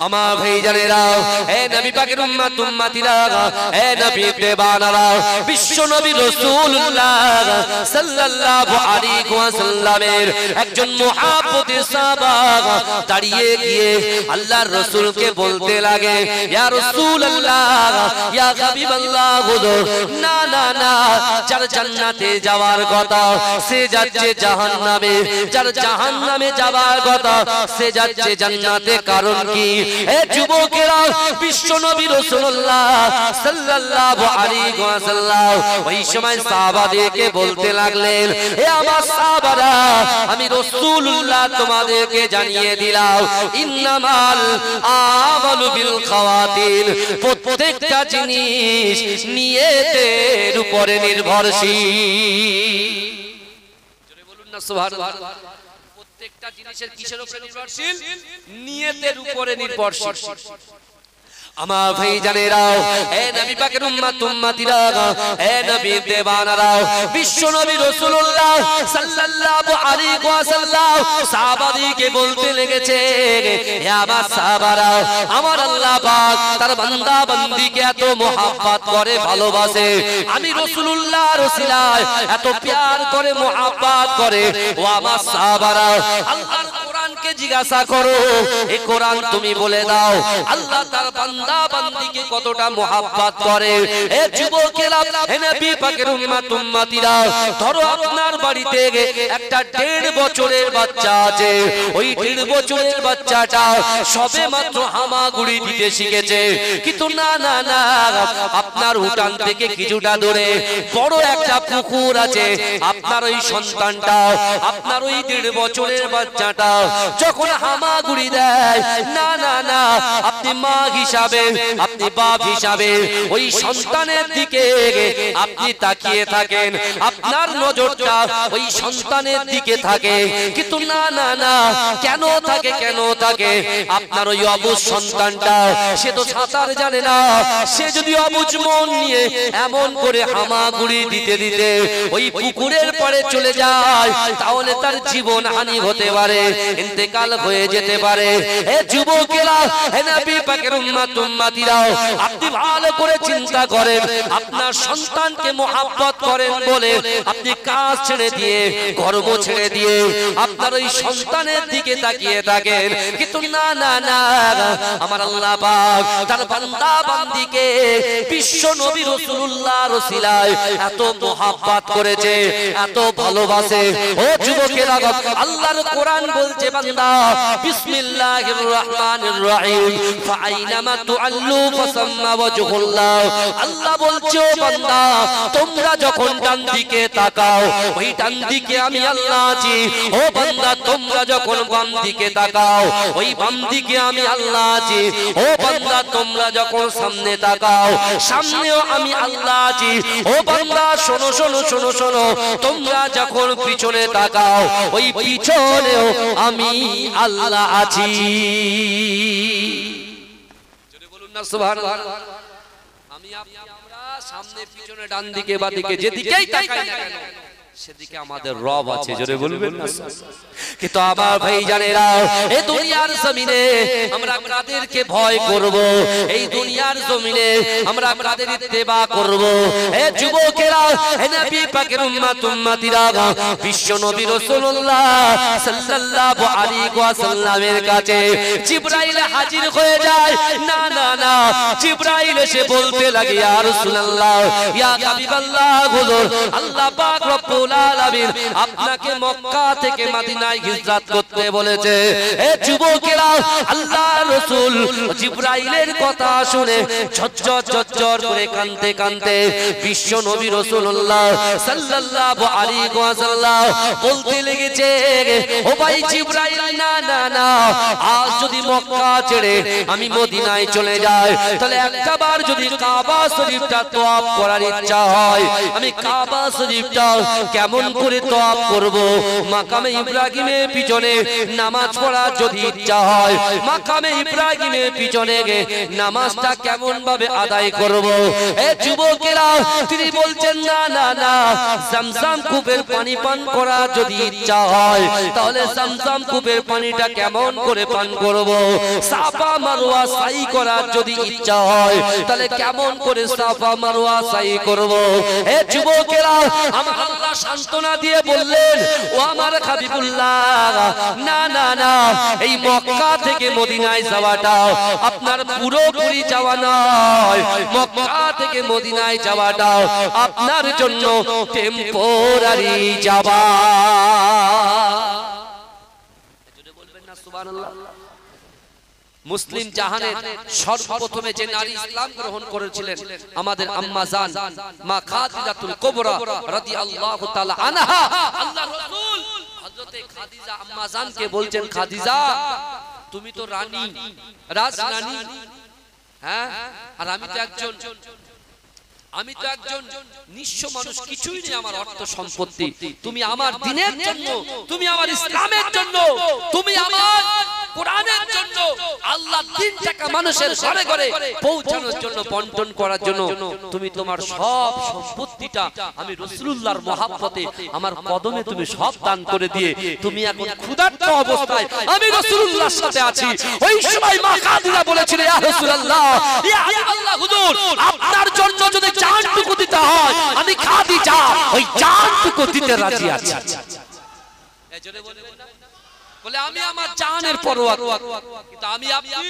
আমার ভাইজানেরা, হে নবী পাকের উম্মত উম্মতিরা, হে নবী দেবানারা, বিশ্ব নবী রাসূলুল্লাহ সাল্লাল্লাহু আলাইহি ওয়াসাল্লামের একজন মুহাব্বতের সাহাবা দাঁড়িয়ে গিয়ে আল্লাহর রাসূলকে বলতে লাগে, ইয়া রাসূলুল্লাহ, ইয়া হাবিবাল্লাহ, হুজুর, না না না, যার জান্নাতে যাওয়ার কথা সে যাচ্ছে জাহান্নামে, যার জাহান্নামে যাওয়ার কথা সে যাচ্ছে জান্নাতে, কারণ কি? এ যুবকেরা, বিশ্ব নবী রাসূলুল্লাহ সাল্লাল্লাহু আলাইহি ওয়াসাল্লাম ওই সময় সাহাবাদেরকে বলতে লাগলেন, হে আমার সাহাবারা, আমি রাসূলুল্লাহ তোমাদেরকে জানিয়ে দিলাম, ইন্নামাল আমালু বিল খাওয়াতির, প্রত্যেকটা জিনিস নিয়তের উপরে নির্ভরশীল। জোরে বলুন না সুবহানাল্লাহ। প্রত্যেকটা জিনিসের কিসের উপরে নির্ভরশীল? নিয়তের উপরে নির্ভরশীল। আমার ভাইজানেরা, হে নবী পাকের উম্মত উম্মতিরা, হে নবী দেবানারা, বিশ্ব নবী রাসূলুল্লাহ সাল্লাল্লাহু আলাইহি ওয়াসাল্লাম সাহাবাদেরকে বলতে লেগেছে, হে আমার সাহাবারা, আমার আল্লাহ পাক তার বান্দা বান্দীকে এত মহব্বত করে, ভালোবাসে, আমি রাসূলুল্লাহর ওসিলায় এত প্যার করে, মহব্বত করে। ও আমার সাহাবারা, আল্লাহর কোরআনকে জিজ্ঞাসা করো, এই কোরআন তুমি বলে দাও আল্লাহ তার বান্দা বান্দিকে কতটা মহব্বত করে। এ যুবকেরা, হে নবী পাকের উম্মত উম্মতিরা, ধরো আপনার বাড়িতে একটা 1.5 বছরের বাচ্চা আছে, ওই 1.5 বছরের বাচ্চাটা সবে মাত্র হামাগুড়ি দিতে শিখেছে, কিন্তু না না না, আপনার উঠান থেকে কিছুটা দূরে বড় একটা পুকুর আছে, আপনার ওই সন্তানটা, আপনার ওই 1.5 বছরের বাচ্চাটা যখন হামাগুড়ি দেয়, না না না, আপনি মা হিসাবে, আপনি বাপ হিসাবে ওই সন্তানের দিকে আপনি তাকিয়ে থাকেন, আপনার নজরটা ওই সন্তানের দিকে থাকে, কিন্তু না না না, কেন থাকে, কেন থাকে? আপনার ওই অবুঝ সন্তানটা, সে তো সাঁতার জানে না, সে যদি অবুঝ মন নিয়ে এমন করে হামাগুড়ি দিতে দিতে ওই পুকুরের পাড়ে চলে যায়, তাহলে তার জীবন হানি হতে পারে, ইন্তেকাল হয়ে যেতে পারে। এ যুবকেরা, হে নবী পাকের উম্মত উম্মতিরা, আপনি ভালো করে চিন্তা করেন, আপনার সন্তানকে মহব্বত করেন বলে আপনি কাজ ছেড়ে দিয়ে, কর্ম ছেড়ে দিয়ে আপনার ওই সন্তানের দিকে তাকিয়ে থাকেন, কিন্তু না না না, আমার আল্লাহ পাক তার বান্দা বান্দিকে বিশ্ব নবী রাসূলুল্লাহর ওসিলায় এত মহব্বত করেছে, এত ভালোবাসে। ও যুবকেরা, আল্লাহর কোরআন বলছে, বান্দা বিসমিল্লাহির রহমানির রহিম, ফাআইনামা তুআল্লু ফাসাম্মা ওয়াজহুল্লাহ, আল্লাহ বলছে, ও বান্দা, তোমরা যখন ডান দিকে তাকাও, ওই ডান দিকে আমি আল্লাহ আছি। ও বান্দা, তোমরা যখন বাম দিকে তাকাও, ওই বাম দিকে আমি আল্লাহ আছি। ও বান্দা, তোমরা যখন সামনে তাকাও, সামনেও আমি আল্লাহ আছি। ও বান্দা, শোনো শোনো শোনো শোনো, তোমরা যখন পিছনে তাকাও, ওই পিছনেও আমি আল্লাহ আছি। জোরে বলুন না সুবহানাল্লাহ। আমি আমরা সামনে পিছনে ডান দিকে বাঁ দিকে যেদিকেই তাকাই না কেন, সেদিকে আমাদের রব আছে। জোরে বলবেন না? কিন্তু আমার ভাইজানেরা, এই দুনিয়ার জমিনে আমরা কাদেরকে ভয় করব? এই দুনিয়ার জমিনে আমরা কাদের ইত্তেবা করব? হে যুবকেরা, হে নবী পাকের উম্মত উম্মতিরা, বিশ্ব নবী রাসূলুল্লাহ সাল্লাল্লাহু আলাইহি ওয়াসাল্লামের কাছে জিবরাইল হাজির হয়ে যায়। না না না, জিবরাইল এসে বলতে লাগে, ইয়া রাসূলুল্লাহ, ইয়া হাবিবাল্লাহ, হুজুর, আল্লাহ পাক রব্বুল আলামিন আপনাকে মক্কা থেকে মদিনায় হিজরত করতে বলেছে। এ যুবকেরা, আল্লাহর রাসূল জিবরাইলের কথা শুনে ঝরঝর ঝরঝর করে কাঁদতে কাঁদতে বিশ্ব নবী রাসূলুল্লাহ সাল্লাল্লাহু আলাইহি ওয়াসাল্লাম বলতে লেগেছে, ও ভাই জিবরাইল, না না না, আজ যদি মক্কা ছেড়ে আমি মদিনায় চলে যাই, তাহলে একটা বার যদি কাবা শরীফটা তওয়াফ করার ইচ্ছা হয়, আমি কাবা শরীফটা কেমন করে তওয়াফ করব? মাকামে ইব্রাহিমের পিছনে নামাজ পড়ার যদি ইচ্ছা হয়, মাকামে ইব্রাহিম ইব্রাহিমের পিছনে নামাজটা কেমন ভাবে আদায় করব। এ যুবকেরা তিনি বলছেন না না না, zamzam কূপের পানি পান করা যদি ইচ্ছা হয় তাহলে zamzam কূপের পানিটা কেমন করে পান করব। সাফা মারওয়া সাই করার যদি ইচ্ছা হয় তাহলে কেমন করে সাফা মারওয়া সাই করব। এ যুবকেরা আমার আল্লাহ সান্তনা দিয়ে বললেন, ও আমার হাবিবুল্লাহ, না না না, এই মক্কা থেকে মদিনায় যাওয়াটা আপনার পুরোপুরি যাওয়া নয়, মক্কা থেকে মদিনায় যাওয়াটা আপনার জন্য টেম্পোরারি যাওয়া। বলবেন না সুবহানাল্লাহ। মুসলিম জাহানের সর্বপ্রথমে যে নারী ইসলাম গ্রহণ করেছিলেন আমাদের আম্মা জান মা খাদিজাতুল কুবরা রাদিয়াল্লাহু তাআলা আনহা, আল্লাহর রাসূল হযরতে খাদিজা আম্মা জানকে বলছেন, খাদিজা তুমি তো রানী, রাজরানী, হ্যাঁ, আর আমি তো একজন নিঃস্ব মানুষ, কিছুই নেই আমার অর্থ সম্পত্তি। তুমি আমার দ্বীনের জন্য, তুমি আমার ইসলামের জন্য, তুমি আমার কোরআনের জন্য, আল্লাহর দ্বীনটাকে মানুষের ঘরে ঘরে পৌঁছানোর জন্য, বন্টন করার জন্য তুমি তোমার সব সম্পত্তিটা আমি রাসূলুল্লাহর মহব্বতে আমার কদমে তুমি সব দান করে দিয়ে তুমি এখন ক্ষুধার্ত অবস্থায় আমি রাসূলুল্লাহর সাথে আছি। ওই সময় মা খাদিজা বলেছিলেন, ইয়া রাসূলুল্লাহ, ইয়া হাবিবাল্লাহ, হুজুর আপনার জন্য যদি জানটুকু দিতে হয় আমি খাদিজা ওই জানটুকু দিতে রাজি আছি। এজন্য বলে আমি আমার জানের পরোয়া, কিন্তু আমি আপনি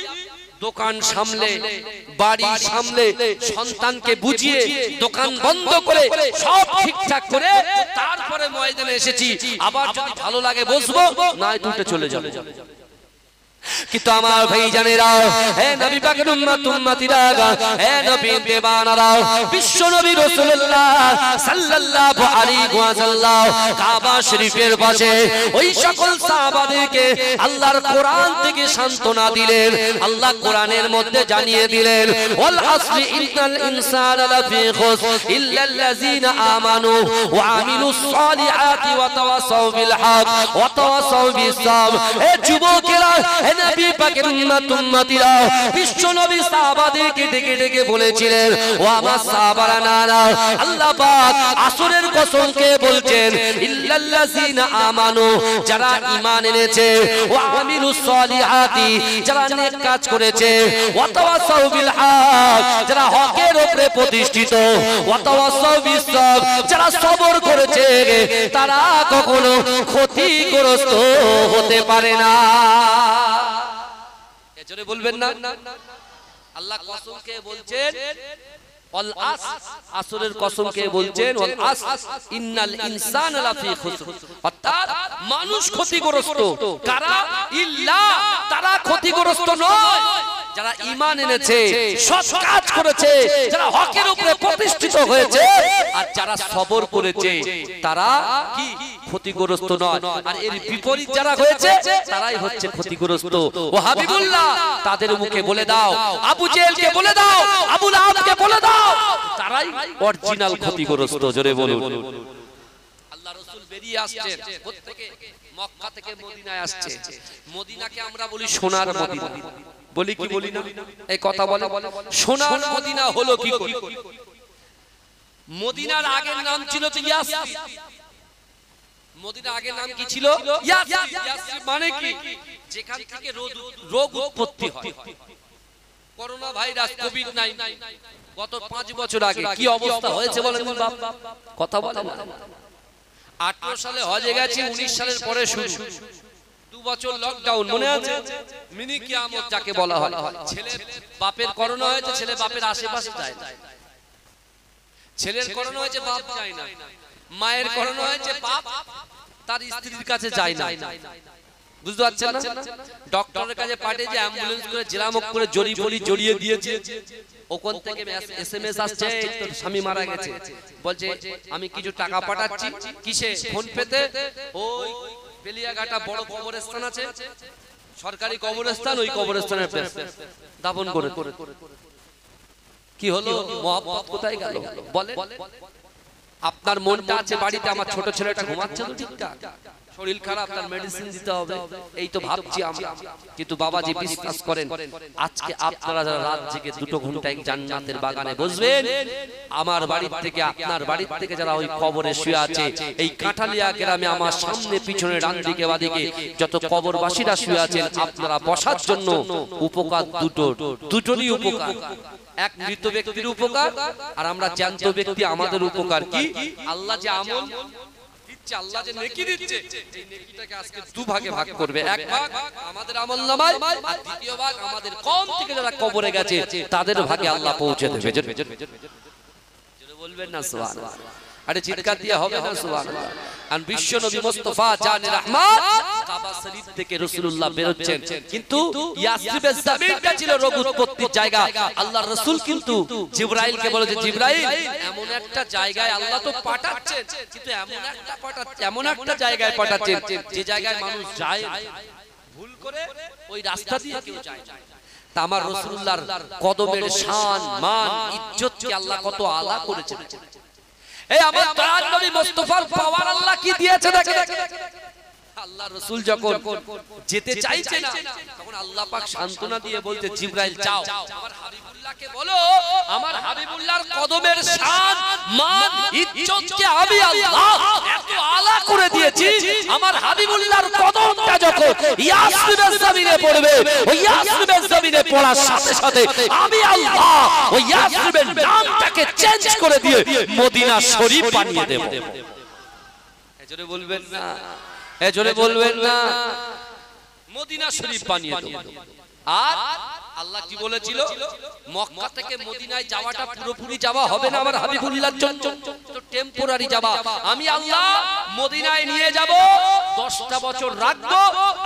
দোকান সামলে, বাড়ি সামলে, সন্তানকে বুঝিয়ে দোকান বন্ধ করে সব ঠিকঠাক করে তারপরে ময়দানে এসেছি। আবার যদি ভালো লাগে বসবো, নয় দুটো চলে যাবে। কিন্তু আমার ভাই জানেরা, হে নবী পাকের উম্মতিরা, হে নবী দেবানারা, বিশ্ব নবী রাসূলুল্লাহ সাল্লাল্লাহু আলাইহি ওয়াসাল্লাম কাবা শরীফের পাশে ওই সকল সাহাবাদেরকে আল্লাহর কোরআন থেকে সান্তনা দিলেন। আল্লাহ কোরআনের মধ্যে জানিয়ে দিলেন, ওয়াল আসলি ইন্নাল ইনসানা লাফি খুসর ইল্লাল্লাযিনা আমানু ওয়া আমিলুস সালিহাতি ওয়া তাওয়াসাউ বিল হক ওয়া তাওয়াসাউ বিস সাবর। হে যুবকেরা, নবী পাকের উম্মতিরা, বিশ্ব নবী সাহাবাদেরকে ডেকে ডেকে বলেছিলেন, ও আমার সাহাবারা, না না, আল্লাহ পাক আসরের কসম খেয়ে বলছেন, ইল্লাল্লাযিনা আমানু, যারা ঈমান এনেছে, ওয়া আমিলুস সালিহাতি, যারা নেক কাজ করেছে, ওয়া তাওয়াসাউ বিল হক, যারা হকের উপরে প্রতিষ্ঠিত, ওয়া তাওয়াসাউ বিস সাবর, যারা সবর করেছে, তারা কখনো ক্ষতিগ্রস্ত হতে পারে না। এজন্য বলবেন না, আল্লাহ কসম কে বলছেন, ওয়াল আসরের কসম কে বলছেন, ওয়াল ইন্নাল ইনসানা লাফি খুসর, অর্থাৎ মানুষ ক্ষতিগ্রস্ত। কারা? ইল্লা, তারা ক্ষতিগ্রস্ত নয় যারা ঈমান এনেছে, সৎ কাজ করেছে, যারা হকের উপরে প্রতিষ্ঠিত হয়েছে, আর যারা সবর করেছে, তারা কি ক্ষতিগ্রস্ত নয়। আর এর বিপরীত যারা হয়েছে তারাই হচ্ছে ক্ষতিগ্রস্ত। ও হাবিবুল্লাহ, তাদের মুখে বলে দাও, আবু জেহেলকে বলে দাও, আবু লাহাবকে বলে দাও, তারাই অরিজিনাল ক্ষতিগ্রস্ত। জোরে বলুন। আল্লাহ রাসূল বেরিয়ে আসছেন প্রত্যেকে, মক্কা থেকে মদিনায় আসছে। মদিনাকে আমরা বলি সোনার মদিনা, বলি কি বলি না? এই কথা বলে, সোনার মদিনা হলো কি করে? মদিনার আগের নাম ছিল তো ইয়াসরিব। মদিনার আগের নাম কি ছিল? ইয়াসরিব। ইয়াসরিব মানে কি? যেখান থেকে রোগ উৎপত্তি হয়। করোনা ভাইরাস, কোভিড-19 গত 5 বছর আগে কি অবস্থা হয়েছে বলেন বাপ? কথা বলেন। 18 সালে হজে গেছি, 19 সালের পরে শুরু, 2 বছর লকডাউন, মনে আছে? মিনি কিয়ামত যাকে বলা হয়। ছেলে বাপের করোনা হয়েছে, ছেলে বাপের আশেপাশে যায় না। ছেলের করোনা হয়েছে, বাপ যায় না। মায়ের করোনা হয়েছে, বাপ তার স্ত্রীর কাছে যায় না। বুঝতে পারছেন না? ডক্টরের কাছে পাঠিয়ে যে অ্যাম্বুলেন্স করে জেলামুখ করে জড়ি জড়িয়ে দিয়েছে। ওখান থেকে এসএমএস আসছে, তোর স্বামী মারা গেছে। বলছে আমি কিছু টাকা পাঠাচ্ছি। কিসে? ফোন পেতে। ওই বেলিয়াঘাটা বড় কবরস্থান আছে, সরকারি কবরস্থান, ওই কবরস্থানের দাফন করে। কি হলো? মহব্বত কোথায় গেল বলে? আপনার মনটা আছে বাড়িতে, আমার ছোট ছেলেটা ঘুমাচ্ছে তো ঠিকঠাক, শরীর খারাপ, তার মেডিসিন দিতে হবে, এই তো ভাবছি আমরা। কিন্তু বাবাজি বিশ্বাস করেন, আজকে আপনারা যারা রাত জেগে 2 ঘন্টা জান্নাতের বাগানে বসবেন, আমার বাড়ির থেকে আপনার বাড়ির থেকে যারা ওই কবরে শুয়ে আছে, এই কাঁঠালিয়া গ্রামে আমার সামনে পিছনে ডান দিকে বাদিকে যত কবরবাসীরা শুয়ে আছেন, আপনারা বসার জন্য উপকার দুটোরই উপকার। এক মৃত ব্যক্তির উপকার, আর আমরা জ্যান্ত ব্যক্তি আমাদের উপকার কি? আল্লাহ যে আমল দিচ্ছে, আল্লাহ যে নেকি দিচ্ছে, এই নেকিটাকে আজকে 2 ভাগে ভাগ করবে। এক ভাগ আমাদের আমলনামায়, আর দ্বিতীয় ভাগ আমাদের কম থেকে যারা কবরে গেছে তাদের ভাগে আল্লাহ পৌঁছে দেবে। জোরে বলবেন না সুবহানাল্লাহ? আরে চিৎকার দিয়ে হবে না সুবহানাল্লাহ? আর বিশ্ব নবী মুস্তাফা জানে রহমান কাবা শরীফ থেকে রাসূলুল্লাহ বের হচ্ছেন, কিন্তু ইয়াসরিবের জমিনটা ছিল রোগ উৎপত্তির জায়গা। আল্লাহর রাসূল কিন্তু জিবরাইলকে বলে যে জিবরাইল, এমন একটা জায়গায় আল্লাহ তো পাঠাচ্ছেন, কিন্তু এমন একটা জায়গায় পাঠাচ্ছেন যে জায়গায় মানুষ যায় ভুল করে, ওই রাস্তা দিয়ে কেউ যায় না। তা আমার রাসূলুল্লাহর কদমের শান মান ইজ্জতকে আল্লাহ কত আলা করেছেন। এই আমার দয়ার নবী মুস্তাফার পাওয়ার আল্লাহ কি দিয়েছে দেখেন। আল্লাহ রাসূল যখন যেতে চাইছে না, তখন আল্লাহ পাক সান্তনা দিয়ে বলতে, জিবরাইল যাও, আমার হাবিবুল্লাহকে বলো, আমার হাবিবুল্লাহর কদমের শান মান ইজ্জতকে আমি আল্লাহ এত আলা করে দিয়েছি, আমার হাবিবুল্লাহর কদমটা যখন ইয়াসরিবের জমিনে পড়বে, ওই ইয়াসরিবের জমিনে পড়ার সাথে সাথে আমি আল্লাহ ওই ইয়াসরিবের নামটাকে চেঞ্জ করে দিয়ে মদিনা শরীফ বানিয়ে দেব। এজন্য বলবেন না, এজরে বলবেন না, মদিনা শরীফ বানিয়ে দেব। আর আল্লাহ কি বলেছিল, মক্কা থেকে মদিনায় যাওয়াটা পুরোপুরি যাওয়া হবে না আমার হাবিবুল্লাহর জন্য, তো টেম্পোরারি যাওয়া। আমি আল্লাহ মদিনায় নিয়ে যাব, 10টা বছর রাখবো,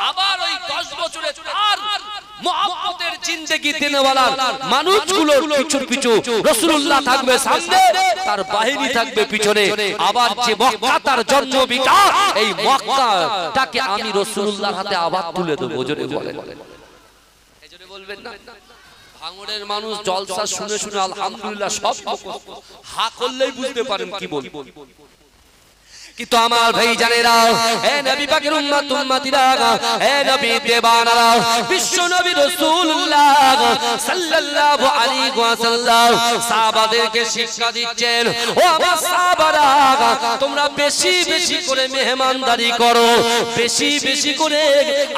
আবার ওই 10 বছরে তার মুহাব্বতের জিন্দেগি দেনেওয়ালা মানুষগুলোর পিছু পিছু রাসূলুল্লাহ থাকবে সামনে, তার বাহিনী থাকবে পিছনে। আবার যে মক্কা তার জন্মভিটা, এই মক্কাটাকে আমি রাসূলুল্লাহর হাতে আবার তুলে দেব। জোরে বলেন, এজন্য বলবেন না, ভাঙড়ের মানুষ জলসা শুনে শুনে আলহামদুলিল্লাহ সব হা করলেই বুঝতে পারেন কি বলবো। কিন্তু আমার ভাই জানেরা, হে নবী পাকের উম্মত উম্মতিরা, হে নবী দেবানারা, বিশ্ব নবী রাসূলুল্লাহ সাল্লাল্লাহু আলাইহি ওয়াসাল্লাম সাহাবাদেরকে শিক্ষা দিচ্ছেন, ও আমার সাহাবারা, তোমরা বেশি বেশি করে মেহমানদারি করো, বেশি বেশি করে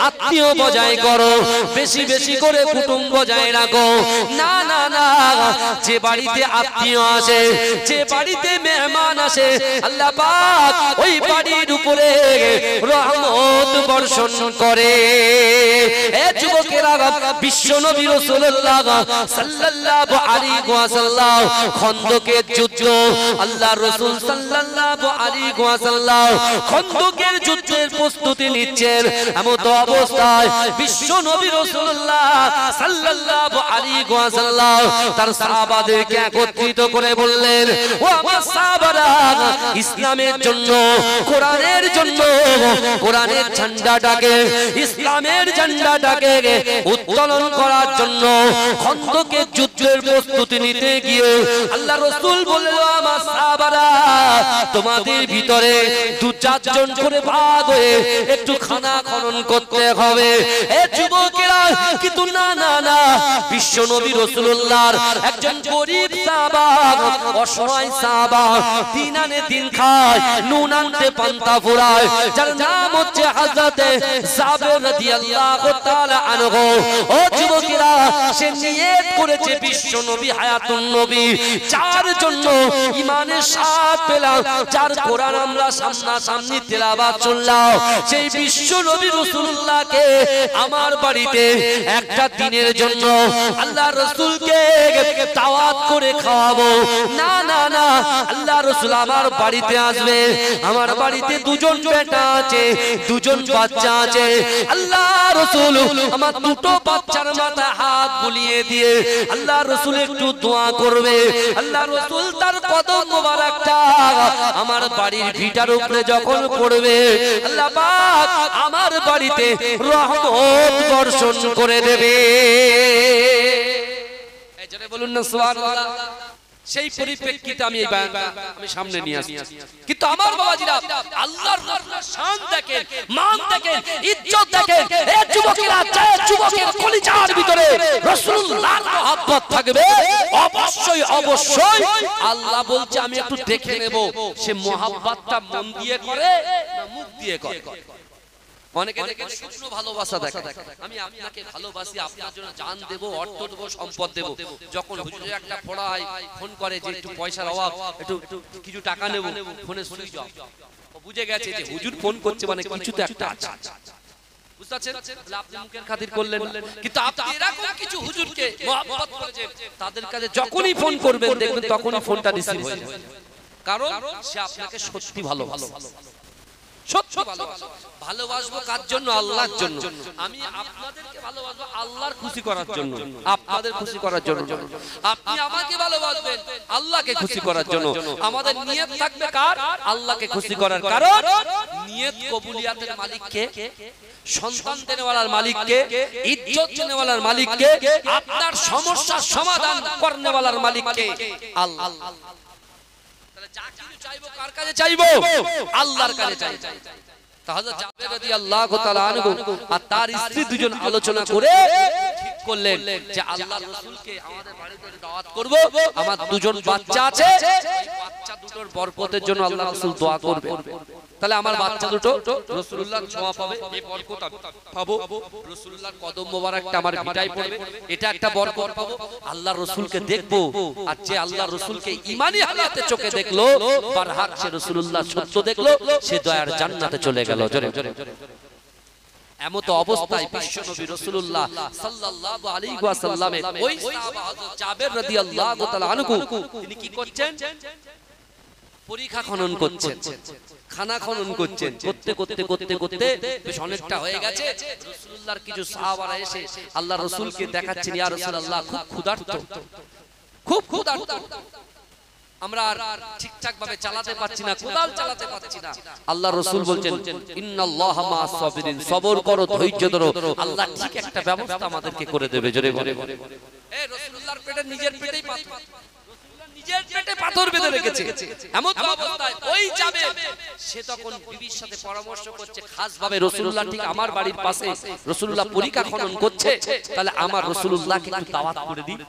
আত্মীয় বজায় করো, বেশি বেশি করে কুটুম বজায় রাখো। না না না, যে বাড়িতে আত্মীয় আসে, যে বাড়িতে মেহমান আসে, আল্লাহ পাক ওই বাড়ির উপরে রহমত বর্ষণ করে। এ যুবকেরা, বিশ্ব নবী রাসূলুল্লাহ সাল্লাল্লাহু আলাইহি ওয়াসাল্লাম খন্দকের যুদ্ধ, আল্লাহর রাসূল সাল্লাল্লাহু আলাইহি ওয়াসাল্লাম খন্দকের যুদ্ধের প্রস্তুতি নিচ্ছেন। এমন অবস্থায় বিশ্ব নবী রাসূলুল্লাহ সাল্লাল্লাহু আলাইহি ওয়াসাল্লাম তার সাহাবাদেরকে একত্রিত করে বললেন, ও আমার সাহাবারা, ইসলামের জন্য, কোরআনের জন্য, কোরআনের ঝান্ডাটাকে, ইসলামের ঝান্ডাটাকে উত্তোলন করার জন্য খন্দকের যুদ্ধের প্রস্তুতি নিতে গিয়ে আল্লাহ রাসূল বললেন, আমার সাহাবারা, তোমাদের ভিতরে 2-4 জন করে ভাগ হয়ে একটু খানা খনন করতে হবে। এ যুবকেরা, কিন্তু না না না, বিশ্ব নবী রাসূলুল্লাহর একজন গরীব সাহাবা, অসহায় সাহাবা, দিন আনে দিন খায়, নুন আনতে পান্তা ফুরায়, যার নাম হচ্ছে হযরত জাবের রাদিয়াল্লাহু তাআলা আনহু। ও যুবকেরা, সে নিয়ত করেছে বিশ্ব নবী হায়াতুন নবী, যার জন্য ঈমানের স্বাদ পেলাম, যার কোরআন আমরা সামনাসামনি তেলাওয়াত শুনলাম, সেই বিশ্ব নবী রাসূলুল্লাহকে আমার বাড়িতে একটা দিনের জন্য আল্লাহ রাসূলকে দাওয়াত করে খাওয়াবো। না না না, আল্লাহ রাসূল আমার বাড়িতে আসবে, আমার বাড়িতে 2 জন বেটা আছে, 2 জন বাচ্চা আছে। আল্লাহ রাসূল আমার 2টো বাচ্চার মাথায় হাত বুলিয়ে দিয়ে আল্লাহ রাসূল একটু দোয়া করবে। আল্লাহ রাসূল তার কদম মোবারকটা আমার বাড়ির ভিটার উপরে যখন পড়বে, আল্লাহ পাক আমার বাড়িতে রহমত বর্ষণ করে দেবে। এই জন্য বলুন না সুবহানাল্লাহ। সেই পরিপ্রেক্ষিতে আমি এই বায়ানটা আমি সামনে নিয়ে আসছি। কিন্তু আমার বাবাজিরা আল্লাহর রাসূলের শান দেখেন, মান দেখেন, ইজ্জত দেখেন। এই যুবকেরা চায় যুবকের কলিজার ভিতরে রাসূলুল্লাহর মহব্বত থাকবে, অবশ্যই অবশ্যই আল্লাহ বলছে আমি একটু দেখে নেব সে মহব্বতটা মন দিয়ে করে না মুখ দিয়ে করে। অনেকে দেখেন শুকনো ভালোবাসা দেখে, আমি আপনাকে ভালোবাসি, আপনার জন্য জান দেব, অর্থ দেব, সম্পদ দেব। যখন হুজুরের একটা পড়ায় ফোন করে যে একটু পয়সার অভাব, একটু কিছু টাকা নেব, ফোনে সুইচ অফ, ও বুঝে গেছে যে হুজুর ফোন করছে মানে কিছু তো একটা আছে। বুঝতে পারছেন? তাহলে আপনি মুখের খাতির করলেন, কিন্তু আপনি এরকম কিছু হুজুরকে মহব্বত করেছেন, তাদের কাছে যখনই ফোন করবেন দেখবেন তখনই ফোনটা রিসিভ হয়ে যাবে। কারণ সে আপনাকে সত্যি ভালোবাসে। সত্যি ভালোবাসবো কার জন্য? আল্লাহর জন্য। আমি আপনাদেরকে ভালোবাসবো আল্লাহর খুশি করার জন্য, আপনাদের খুশি করার জন্য। আপনি আমাকে ভালোবাসবেন আল্লাহকে খুশি করার জন্য। আমাদের নিয়ত থাকবে কার? আল্লাহকে খুশি করার। কারণ নিয়ত কবুলিয়াতের মালিক কে? সন্তান দেনেওয়ালার মালিক কে? ইজ্জত দেনেওয়ালার মালিক কে? আপনার সমস্যার সমাধান করনেওয়ালার মালিক কে? আল্লাহ। যা কিছু চাইবো কার কাছে চাইবো? আল্লাহর কাছে চাইবো। হযরত জাবের রাদিয়াল্লাহু তাআলা আনহু আর তার স্ত্রী দুজন আলোচনা করে ঠিক করলেন যে আল্লাহর রাসূলকে আমাদের বাড়িতে দাওয়াত করব। আমার দুজন বাচ্চা আছে, বাচ্চা দুটোর বরকতের জন্য আল্লাহর রাসূল দোয়া করবে। তাহলে আমার বাচ্চা দুটো রাসূলুল্লাহর ছোঁয়া পাবে, এই বরকত পাবো। রাসূলুল্লাহর কদম মোবারকটা আমার ভিটায় পড়বে, এটা একটা বরকত পাবো। আল্লাহর রাসূলকে দেখবো, আর যে আল্লাহর রাসূলকে ঈমানি হালাতে চোখে দেখলো, বারহাক সে রাসূলুল্লাহ সত্য দেখলো, সে দয়ার জান্নাতে চলে গেল। জোরে জোরে। এমত অবস্থায় বিশ্বনবী রাসূলুল্লাহ সাল্লাল্লাহু আলাইহি ওয়াসাল্লামের ওই সাহাবা হযরত জাবের রাদিয়াল্লাহু তাআলা আনহু তিনি কি করছেন? পরীক্ষা খনন করছেন, খানা খনন করছেন। করতে করতে করতে করতে বেশ অনেকটা হয়ে গেছে। রাসূলুল্লাহর কিছু সাহাবারা এসে আল্লাহর রাসূলকে দেখাচ্ছেন, ইয়া রাসূলুল্লাহ খুব ক্ষুধার্ত, খুব ক্ষুধার্ত, আমরা আর ঠিকঠাক ভাবে চালাতে পারছি না, কোদাল চালাতে পারছি না। আল্লাহর রাসূল বলছেন ইন্নাল্লাহা মা'আস সাবিরিন, সবর করো, ধৈর্য ধরো, আল্লাহ ঠিক একটা ব্যবস্থা আমাদেরকে করে দেবে। জোরে বলে। এই রাসূলুল্লাহর পেটে নিজের পেটেই পাথর, রাসূলুল্লাহ নিজের পেটে পাথর বেঁধে রেখেছে। এমন অবস্থায় ওই যাবে, সে তখন বিবির সাথে পরামর্শ করছে খাস ভাবে, রাসূলুল্লাহ ঠিক আমার বাড়ির পাশে, রাসূলুল্লাহ পরীক্ষা খনন করছে, তাহলে আমার রাসূলুল্লাহকে একটু দাওয়াত করে দিই।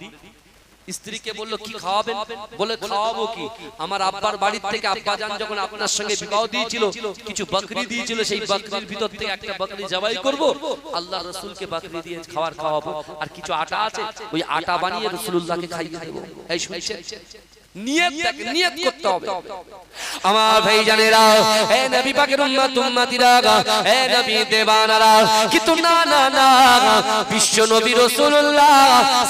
স্ত্রীকে বলল কি খাওয়াবেন? বলে খাওয়াবো কি, আমার আব্বার বাড়ির থেকে আব্বাজান যখন আপনার সঙ্গে বিবাহ দিয়েছিল কিছু বকরি দিয়েছিল, সেই বকরির ভিতর থেকে একটা বকরি জবাই করব, আল্লাহর রাসূলকে বকরি দিয়ে খাবার খাওয়াবো, আর কিছু আটা আছে ওই আটা বানিয়ে রাসূলুল্লাহকে খাইয়ে দেব। এই শুনছেন? নিয়ত করতে হবে। আমার ভাইজানেরা, হে নবী পাকের উম্মত উম্মতিরা, হে নবী দেওয়ানারা, কিন্তু না না না, বিশ্ব নবী রাসূলুল্লাহ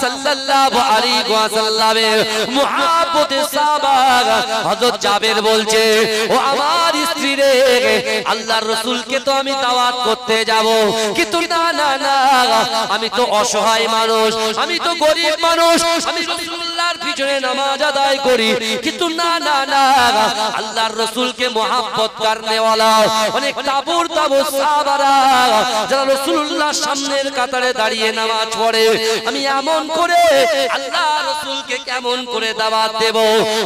সাল্লাল্লাহু আলাইহি ওয়াসাল্লামের মুহাব্বতে সাহাবা হযরত জাবের বলছে, ও আমার স্ত্রী রে, আল্লাহর রাসূলকে তো আমি দাওয়াত করতে যাব, কিন্তু না না না, আমি তো অসহায় মানুষ, আমি তো গরিব মানুষ, আমি রাসূলুল্লাহর পিছনে নামাজ আদায় করি, কিন্তু না না না, আল্লাহর রাসূলকে মহব্বত করনে वाला অনেক তাবুর তাবুর সাহাবারা যারা রাসূলুল্লাহর সামনের কাতারে দাঁড়িয়ে নামাজ পড়ে, আমি এমন করে আল্লাহর রাসূলকে কেমন করে দাওয়াত দেব,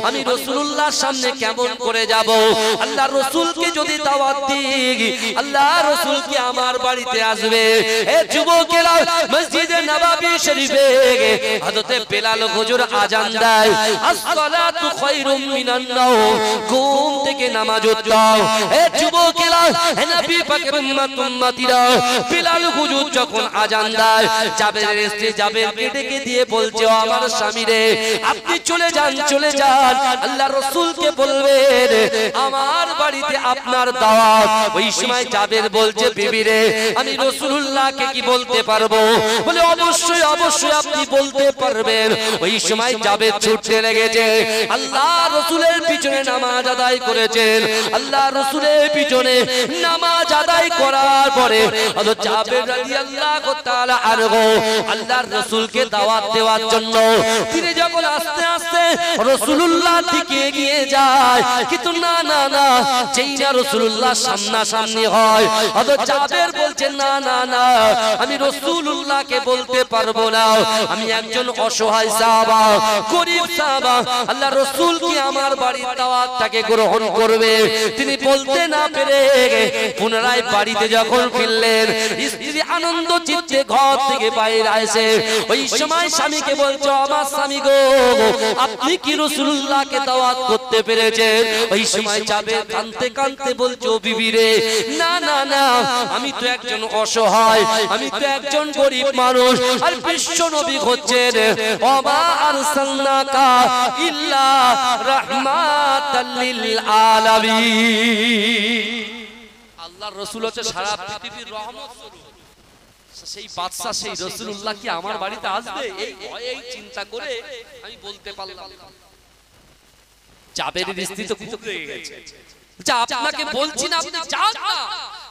আমি রাসূলুল্লাহর সামনে কেমন করে যাব, আল্লাহর রাসূলকে যদি দাওয়াত দিই আল্লাহর রাসূল কি আমার বাড়িতে আসবে? এ যুবকেরা, মসজিদে নববী শরীফে হযরতে বেলাল হুজুর আযান দেয়, আসসালাতু খায়রুম মিনান নাওম, ঘুম থেকে নামাজ উঠাও। এ যুবকেরা, হে নবী পাকের উম্মত উম্মতিরা, বেলাল হুজুর যখন আযান দেয়, জাবের স্ত্রী জাবেরকে ডেকে দিয়ে বলছে, ও আমার স্বামী রে, আপনি চলে যান, চলে যান, আল্লাহর রাসূলকে বলবেন আমার বাড়িতে আপনার দাওয়াত। ওই সময় জাবের বলছে, বিবি রে, আমি রাসূলুল্লাহকে কি বলতে পারবো? বলে অবশ্যই অবশ্যই আপনি বলতে পারবেন। ওই সময় জাবের ছুটতে লেগেছে, আল্লাহ রাসূলের পিছনে নামাজ আদায় করেছেন, আল্লাহ রাসূলের পিছনে নামাজ আদায় করার পরে হযরত জাবের রাদিয়াল্লাহু তাআলা আনহু আল্লাহর রাসূলকে দাওয়াত দেওয়ার জন্য তিনি যখন আস্তে আস্তে রাসূলুল্লাহ দিকে এগিয়ে যায়, কিন্তু না না না, যেই না রাসূলুল্লাহ সামনাসামনি হয়, হযরত জাবের বলছেন, না না না, আমি রাসূলুল্লাহকে বলতে পারবো না, আমি একজন অসহায় সাহাবা, গরিব সাহাবা আল্লাহ রাসূল কি আমার বাড়ির দাওয়াতটাকে গ্রহণ করবে? তিনি বলতে না পেরে পুনরায় বাড়িতে যখন ফিরলেন, স্ত্রী আনন্দ চিত্তে ঘর থেকে বাইরে আসে। ওই সময় স্বামীকে বলছো, আমার স্বামী গো, আপনি কি রাসূলুল্লাহকে দাওয়াত করতে পেরেছেন? ওই সময় যাবে কাঁদতে কাঁদতে বলছো, বিবি রে, না না না, আমি তো একজন অসহায়, আমি তো একজন গরিব মানুষ, আর বিশ্ব নবী হচ্ছেন ওমা আরসালনাকা ইল্লা রাহমাতাল লিল আলামিন। আল্লাহর রাসূল হচ্ছে সারা পৃথিবীর রহমত স্বরূপ। সেই বাদশা সেই রাসূলুল্লাহ কি আমার বাড়িতে আসবে? এই ভয়েই চিন্তা করে আমি বলতে পারলাম না। জাবেরের স্ত্রী তো খুব রেগে গেছে, যা আপনাকে বলছি না আপনি যান না।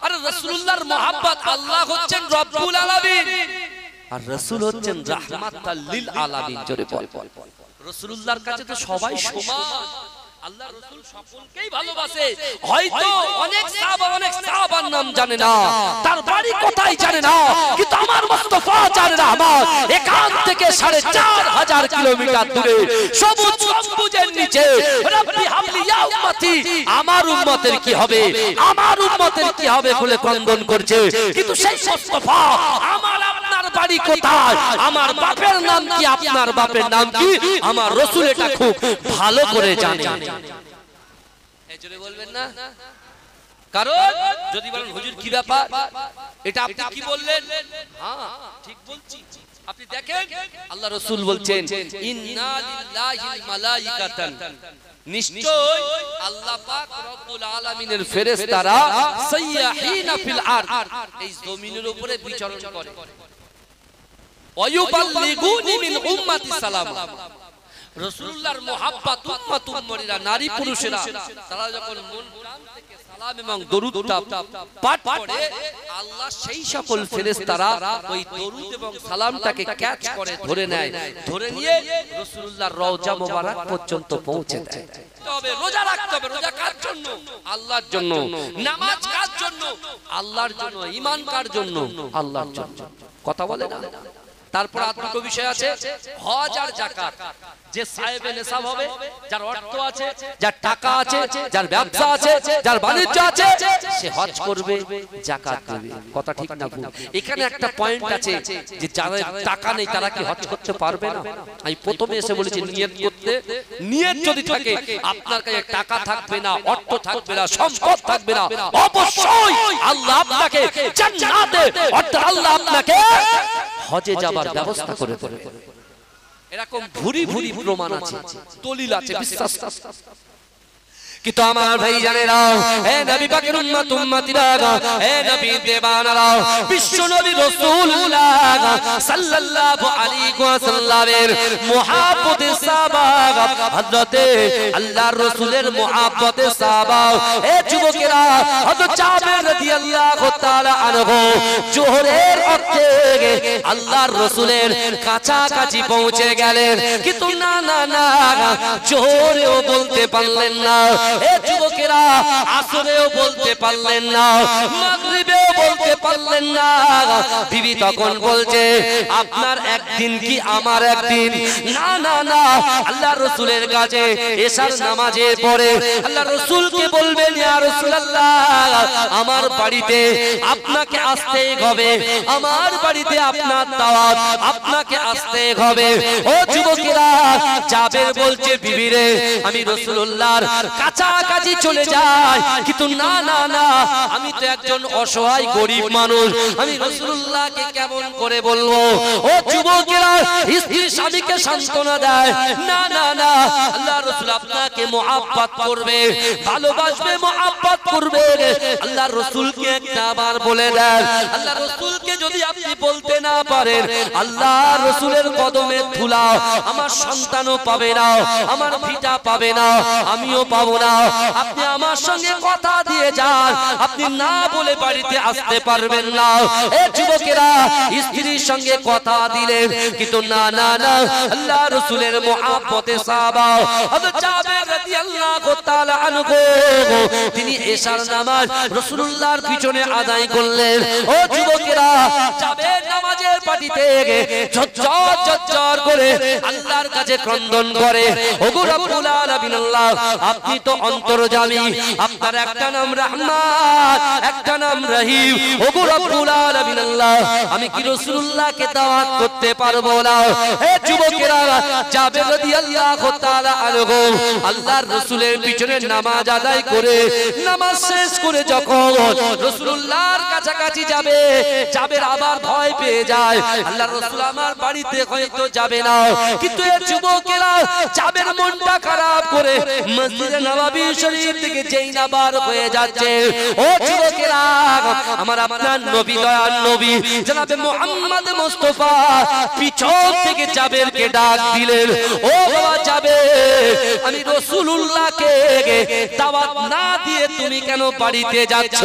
আরে রাসূলুল্লাহর মহব্বত, আল্লাহ হচ্ছেন রব্বুল আলামিন আর রাসূল হচ্ছেন রাহমাতাল লিল আলামিন। জোরে বল। রাসূলুল্লাহর কাছে তো সবাই সমান, আল্লাহ রাসূল সকলকেই ভালোবাসে। হয়তো অনেক সাহাবার নাম জানে না, তার বাড়ি কোথায় জানে না, কিন্তু আমার মুস্তাফা জানে না। আমার এখান থেকে ৪৫০০ কিলোমিটার দূরে সবুজ গম্বুজের নিচে রব্বি হাবলি ইয়া উম্মতি, আমার উম্মতের কি হবে, আমার উম্মতের কি হবে বলে ক্রন্দন করছে। কিন্তু সেই মুস্তাফা আমার আপনার বাড়ি কোথায়, আমার বাপের নাম কি, আপনার বাপের নাম কি, আমার রাসূল এটা খুব ভালো করে জানে। জোরে বলবেন না? কারণ যদি বলেন হুজুর কি ব্যাপার, এটা আপনি কি বললেন? হ্যাঁ ঠিক বলছি। আপনি দেখেন আল্লাহ রাসূল বলছেন, ইন্না লিল্লাহি মালাইকাতান, নিশ্চয় আল্লাহ পাক রব্বুল আলামিনের ফেরেশতারা সাইয়াহিনা ফিল আরদ, এই জমিনের উপরে বিচরণ করে। ওয়ায়ুবাল্লিগুনি মিন উম্মতি সালাম, রাসূলুল্লাহর মুহাব্বত উম্মত উম্মতিরা, নারী পুরুষেরা, তারা যখন মন প্রাণ থেকে সালাম এবং দরুদটা পাঠ করে, আল্লাহ সেই সকল ফেরেশতারা ওই দরুদ এবং সালামটাকে ক্যাচ করে, ধরে নেয়, ধরে নিয়ে রাসূলুল্লাহর রওজা মোবারক পর্যন্ত পৌঁছে দেয়। তবে রোজা রাখতে হবে, রোজা কার জন্য? আল্লাহর জন্য। নামাজ কার জন্য? আল্লাহর জন্য। ঈমান কার জন্য? আল্লাহর জন্য। কথা বলে না? তারপর আর দুটো বিষয় আছে, হজ আর যাকাত। যে সাহেবে নেশাব হবে, যার অর্থ আছে, যার টাকা আছে, যার ব্যবসা আছে, যার বাণিজ্য আছে, সে হজ করবে, যাকাত দেবে। কথা ঠিক না ভুল? এখানে একটা পয়েন্ট আছে যে যাদের টাকা নেই তারা কি হজ করতে পারবে না? আমি প্রথমে এসে বলেছি নিয়ত করতে, নিয়ত যদি থাকে, আপনার কাছে টাকা থাকবে না, অর্থ থাকবে না, সম্পদ থাকবে না, অবশ্যই আল্লাহ আপনাকে জান্নাতে, অর্থাৎ আল্লাহ আপনাকে হজে যাবার ব্যবস্থা করে দেবে। এরকম ভুরি ভুরি প্রমাণ আছে, দলিল আছে, বিশ্বাস। কিন্তু আমার ভাই জানেরা, হে নবী পাকের উম্মত উম্মতিরা, হে নবী দেবানারা, বিশ্ব নবী রাসূলুল্লাহ সাল্লাল্লাহু আলাইহি ওয়াসাল্লামের মুহাব্বতে সাহাবা, হযরতে আল্লাহর রাসূলের মুহাব্বতে সাহাবা, হে যুবকেরা, হযরত জাবের রাদিয়াল্লাহু তাআলা আনহু জোহরের ওয়াক্তে আল্লাহর রাসূলের কাছাকাছি পৌঁছে গেলেন, কিন্তু না না না, জোহরেও বলতে পারলেন না, এ যুবকেরা আসরেও বলতে পারলেন না, মাগরিবেও বলতে পারলেন না। বিবি তখন বলছে, আপনার একদিন কি আমার একদিন? না না না, আল্লাহর রাসূলের কাছে এশার নামাজে পড়ে আল্লাহর রাসূলকে বলবেন, ইয়া রাসূলুল্লাহ, আমার বাড়িতে আপনাকে আসতেই হবে, আমার বাড়িতে আপনার দাওয়াত, আপনাকে আসতেই হবে। ও যুবকেরা, জাবের বলছে, বিবি রে, আমি রাসূলুল্লাহর কাছাকাছি চলে যাই, কিন্তু না না না, আমি তো একজন অসহায় গরিব মানুষ, আমি রাসূলুল্লাহকে কেমন করে বলবো? ও যুবকেরা, স্ত্রী স্বামীকে সান্ত্বনা দেয়, না না না, আল্লাহর রাসূল আপনাকে মুহাব্বত করবে, ভালোবাসবে, মুহাব্বত করবে। আল্লাহর রাসূলকে একবার বলে দেন, আল্লাহর রাসূলকে যদি আপনি বলতে না পারেন, আল্লাহর রাসূলের কদমে ধুলা আমার সন্তানও পাবে না, আমার ভিটা পাবে না, আমিও পাবো না। আপনি আমার সঙ্গে কথা দিয়ে যান, আপনি না বলে বাড়িতে আসতে পারবেন না। এ যুবকেরা, স্ত্রীর সঙ্গে কথা দিলেন, কিন্তু না না না, আল্লাহর রাসূলের মুহাব্বতে সাহাবা হযরত জাবের রাদিয়াল্লাহু তাআলা আনহু তিনি এশার নামাজ রাসূলুল্লাহর পিছনে আদায় করলেন। ও যুবকেরা, জাবের নামাজের পাটিতে ঝরঝর ঝরঝর করে আল্লাহর কাছে ক্রন্দন করে, ওগো রব্বুল আলামিন আল্লাহ, আপনি তো অন্তর্যামী, আপনার একটা নাম রহমান, একটা নাম রহিম। ওগো রব্বুল আলামিন আল্লাহ, আমি কি রাসূলুল্লাহকে দাওয়াত করতে পারবো না? হে যুবকেরা, জাবের রাদিয়াল্লাহু তাআলা আনহু আল্লাহর রাসূলের পিছনে নামাজ আদায় করে নামাজ শেষ করে যখন রাসূলুল্লাহর কাছাকাছি যাবে, জাবের আবার ভয় পেয়ে যায়, আল্লাহর রাসূল আমার বাড়িতে হয়তো যাবে না। কিন্তু এই যুবকেরা জাবের মনটা খারাপ করে মসজিদে নববী শরীফ থেকে যেই না বার হয়ে যাচ্ছে, ও যুবকেরা, আমার আপনার নবী, দয়ার নবী জনাবে মুহাম্মদ মুস্তাফা পিছন থেকে জাবেরকে ডাক দিলেন, ও বাবা জাবের, আমি রাসূলুল্লাহকে দাওয়াত না দিয়ে তুমি কেন বাড়িতে যাচ্ছ?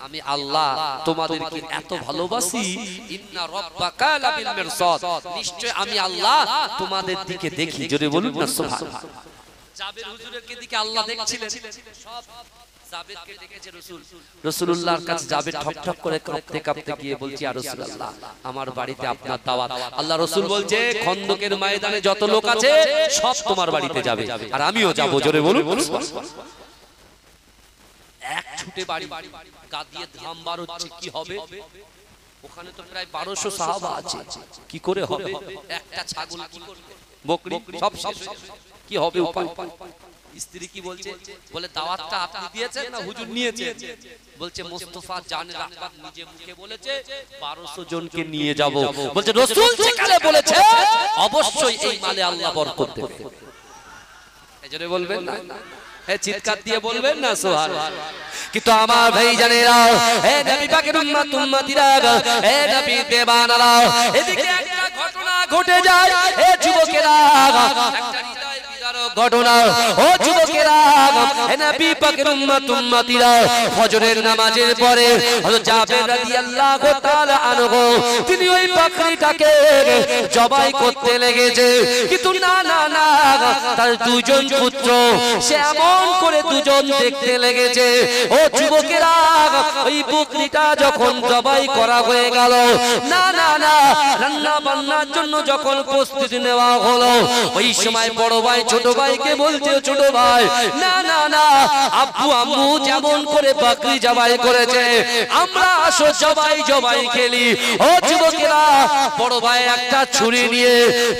আমি আল্লাহ তোমাদেরকে এত ভালোবাসি, ইন্না রাব্বাকা লাবিল মিরসাদ, নিশ্চয় আমি আল্লাহ তোমাদের দিকে দেখি। জোরে বলুন না সুবহানাল্লাহ। জাবের হুজুরের দিকে আল্লাহ দেখছিলেন, সব জাবেরকে ডেকেছে রাসূল। রাসূলুল্লাহর কাছে জাবের ঠক ঠক করে কাঁপতে কাঁপতে গিয়ে বলছি, ইয়া রাসূলুল্লাহ, আমার বাড়িতে আপনার দাওয়াত। আল্লাহ রাসূল বলছে, খন্দকের ময়দানে যত লোক আছে সব তোমার বাড়িতে যাবে, আর আমিও যাব। জোরে বলুন সুবহানাল্লাহ। এক ছুটে বাড়ি, গা দিয়ে ধাম বার হচ্ছে, কি হবে? ওখানে তো প্রায় 1200 সাহাবা আছে, কি করে হবে? একটা ছাগল কি করবে, বকরি সব শেষ, কি হবে উপায়? স্ত্রী কি বলছে, বলে দাওয়াতটা আপনি দিয়েছেন না হুজুর নিয়েছে? বলছে মুস্তাফা জানের রাহমাত নিজে মুখে বলেছে 1200 জনকে নিয়ে যাব। বলছে রাসূল যেখানে বলেছে অবশ্যই এই মালে আল্লাহ বরকত দেবে। এজন্য বলবেন না, এ চিৎকার দিয়ে বলবেন না সুবহানাল্লাহ। কিন্তু আমার ভাই জানেরা, হে নবী পাকের উম্মত উম্মতিরা, হে নবী দেবানারা, এদিকে একটা ঘটনা ঘটে যায়। হে যুবকেরা, একটা হৃদয় বিদারক ঘটনা। ও যুবকেরা, হে নবী পাকের উম্মত উম্মতিরা, ফজরের নামাজের পরে হযরত জাবের রাদিয়াল্লাহু তাআলা আনহু তিনি ওই বকরিটাকে জবাই করতে লেগেছে। কিন্তু না না না, তার দুজন পুত্র, সে এমন করে দুজন দেখতে লেগেছে। ও যুবকেরা, ওই বকরিটা যখন জবাই করা হয়ে গেল, না না না, রান্না বান্নার জন্য যখন প্রস্তুতি নেওয়া হলো, ওই সময় বড় ভাই ছোট ভাইকে বলছে, ছোট ভাই, না না না, আব্বু আম্মু যেমন করে বকরি জবাই করেছে, আমরা আসো জবাই জবাই খেলি। ও যুবকেরা, বড় ভাই একটা ছুরি নিয়ে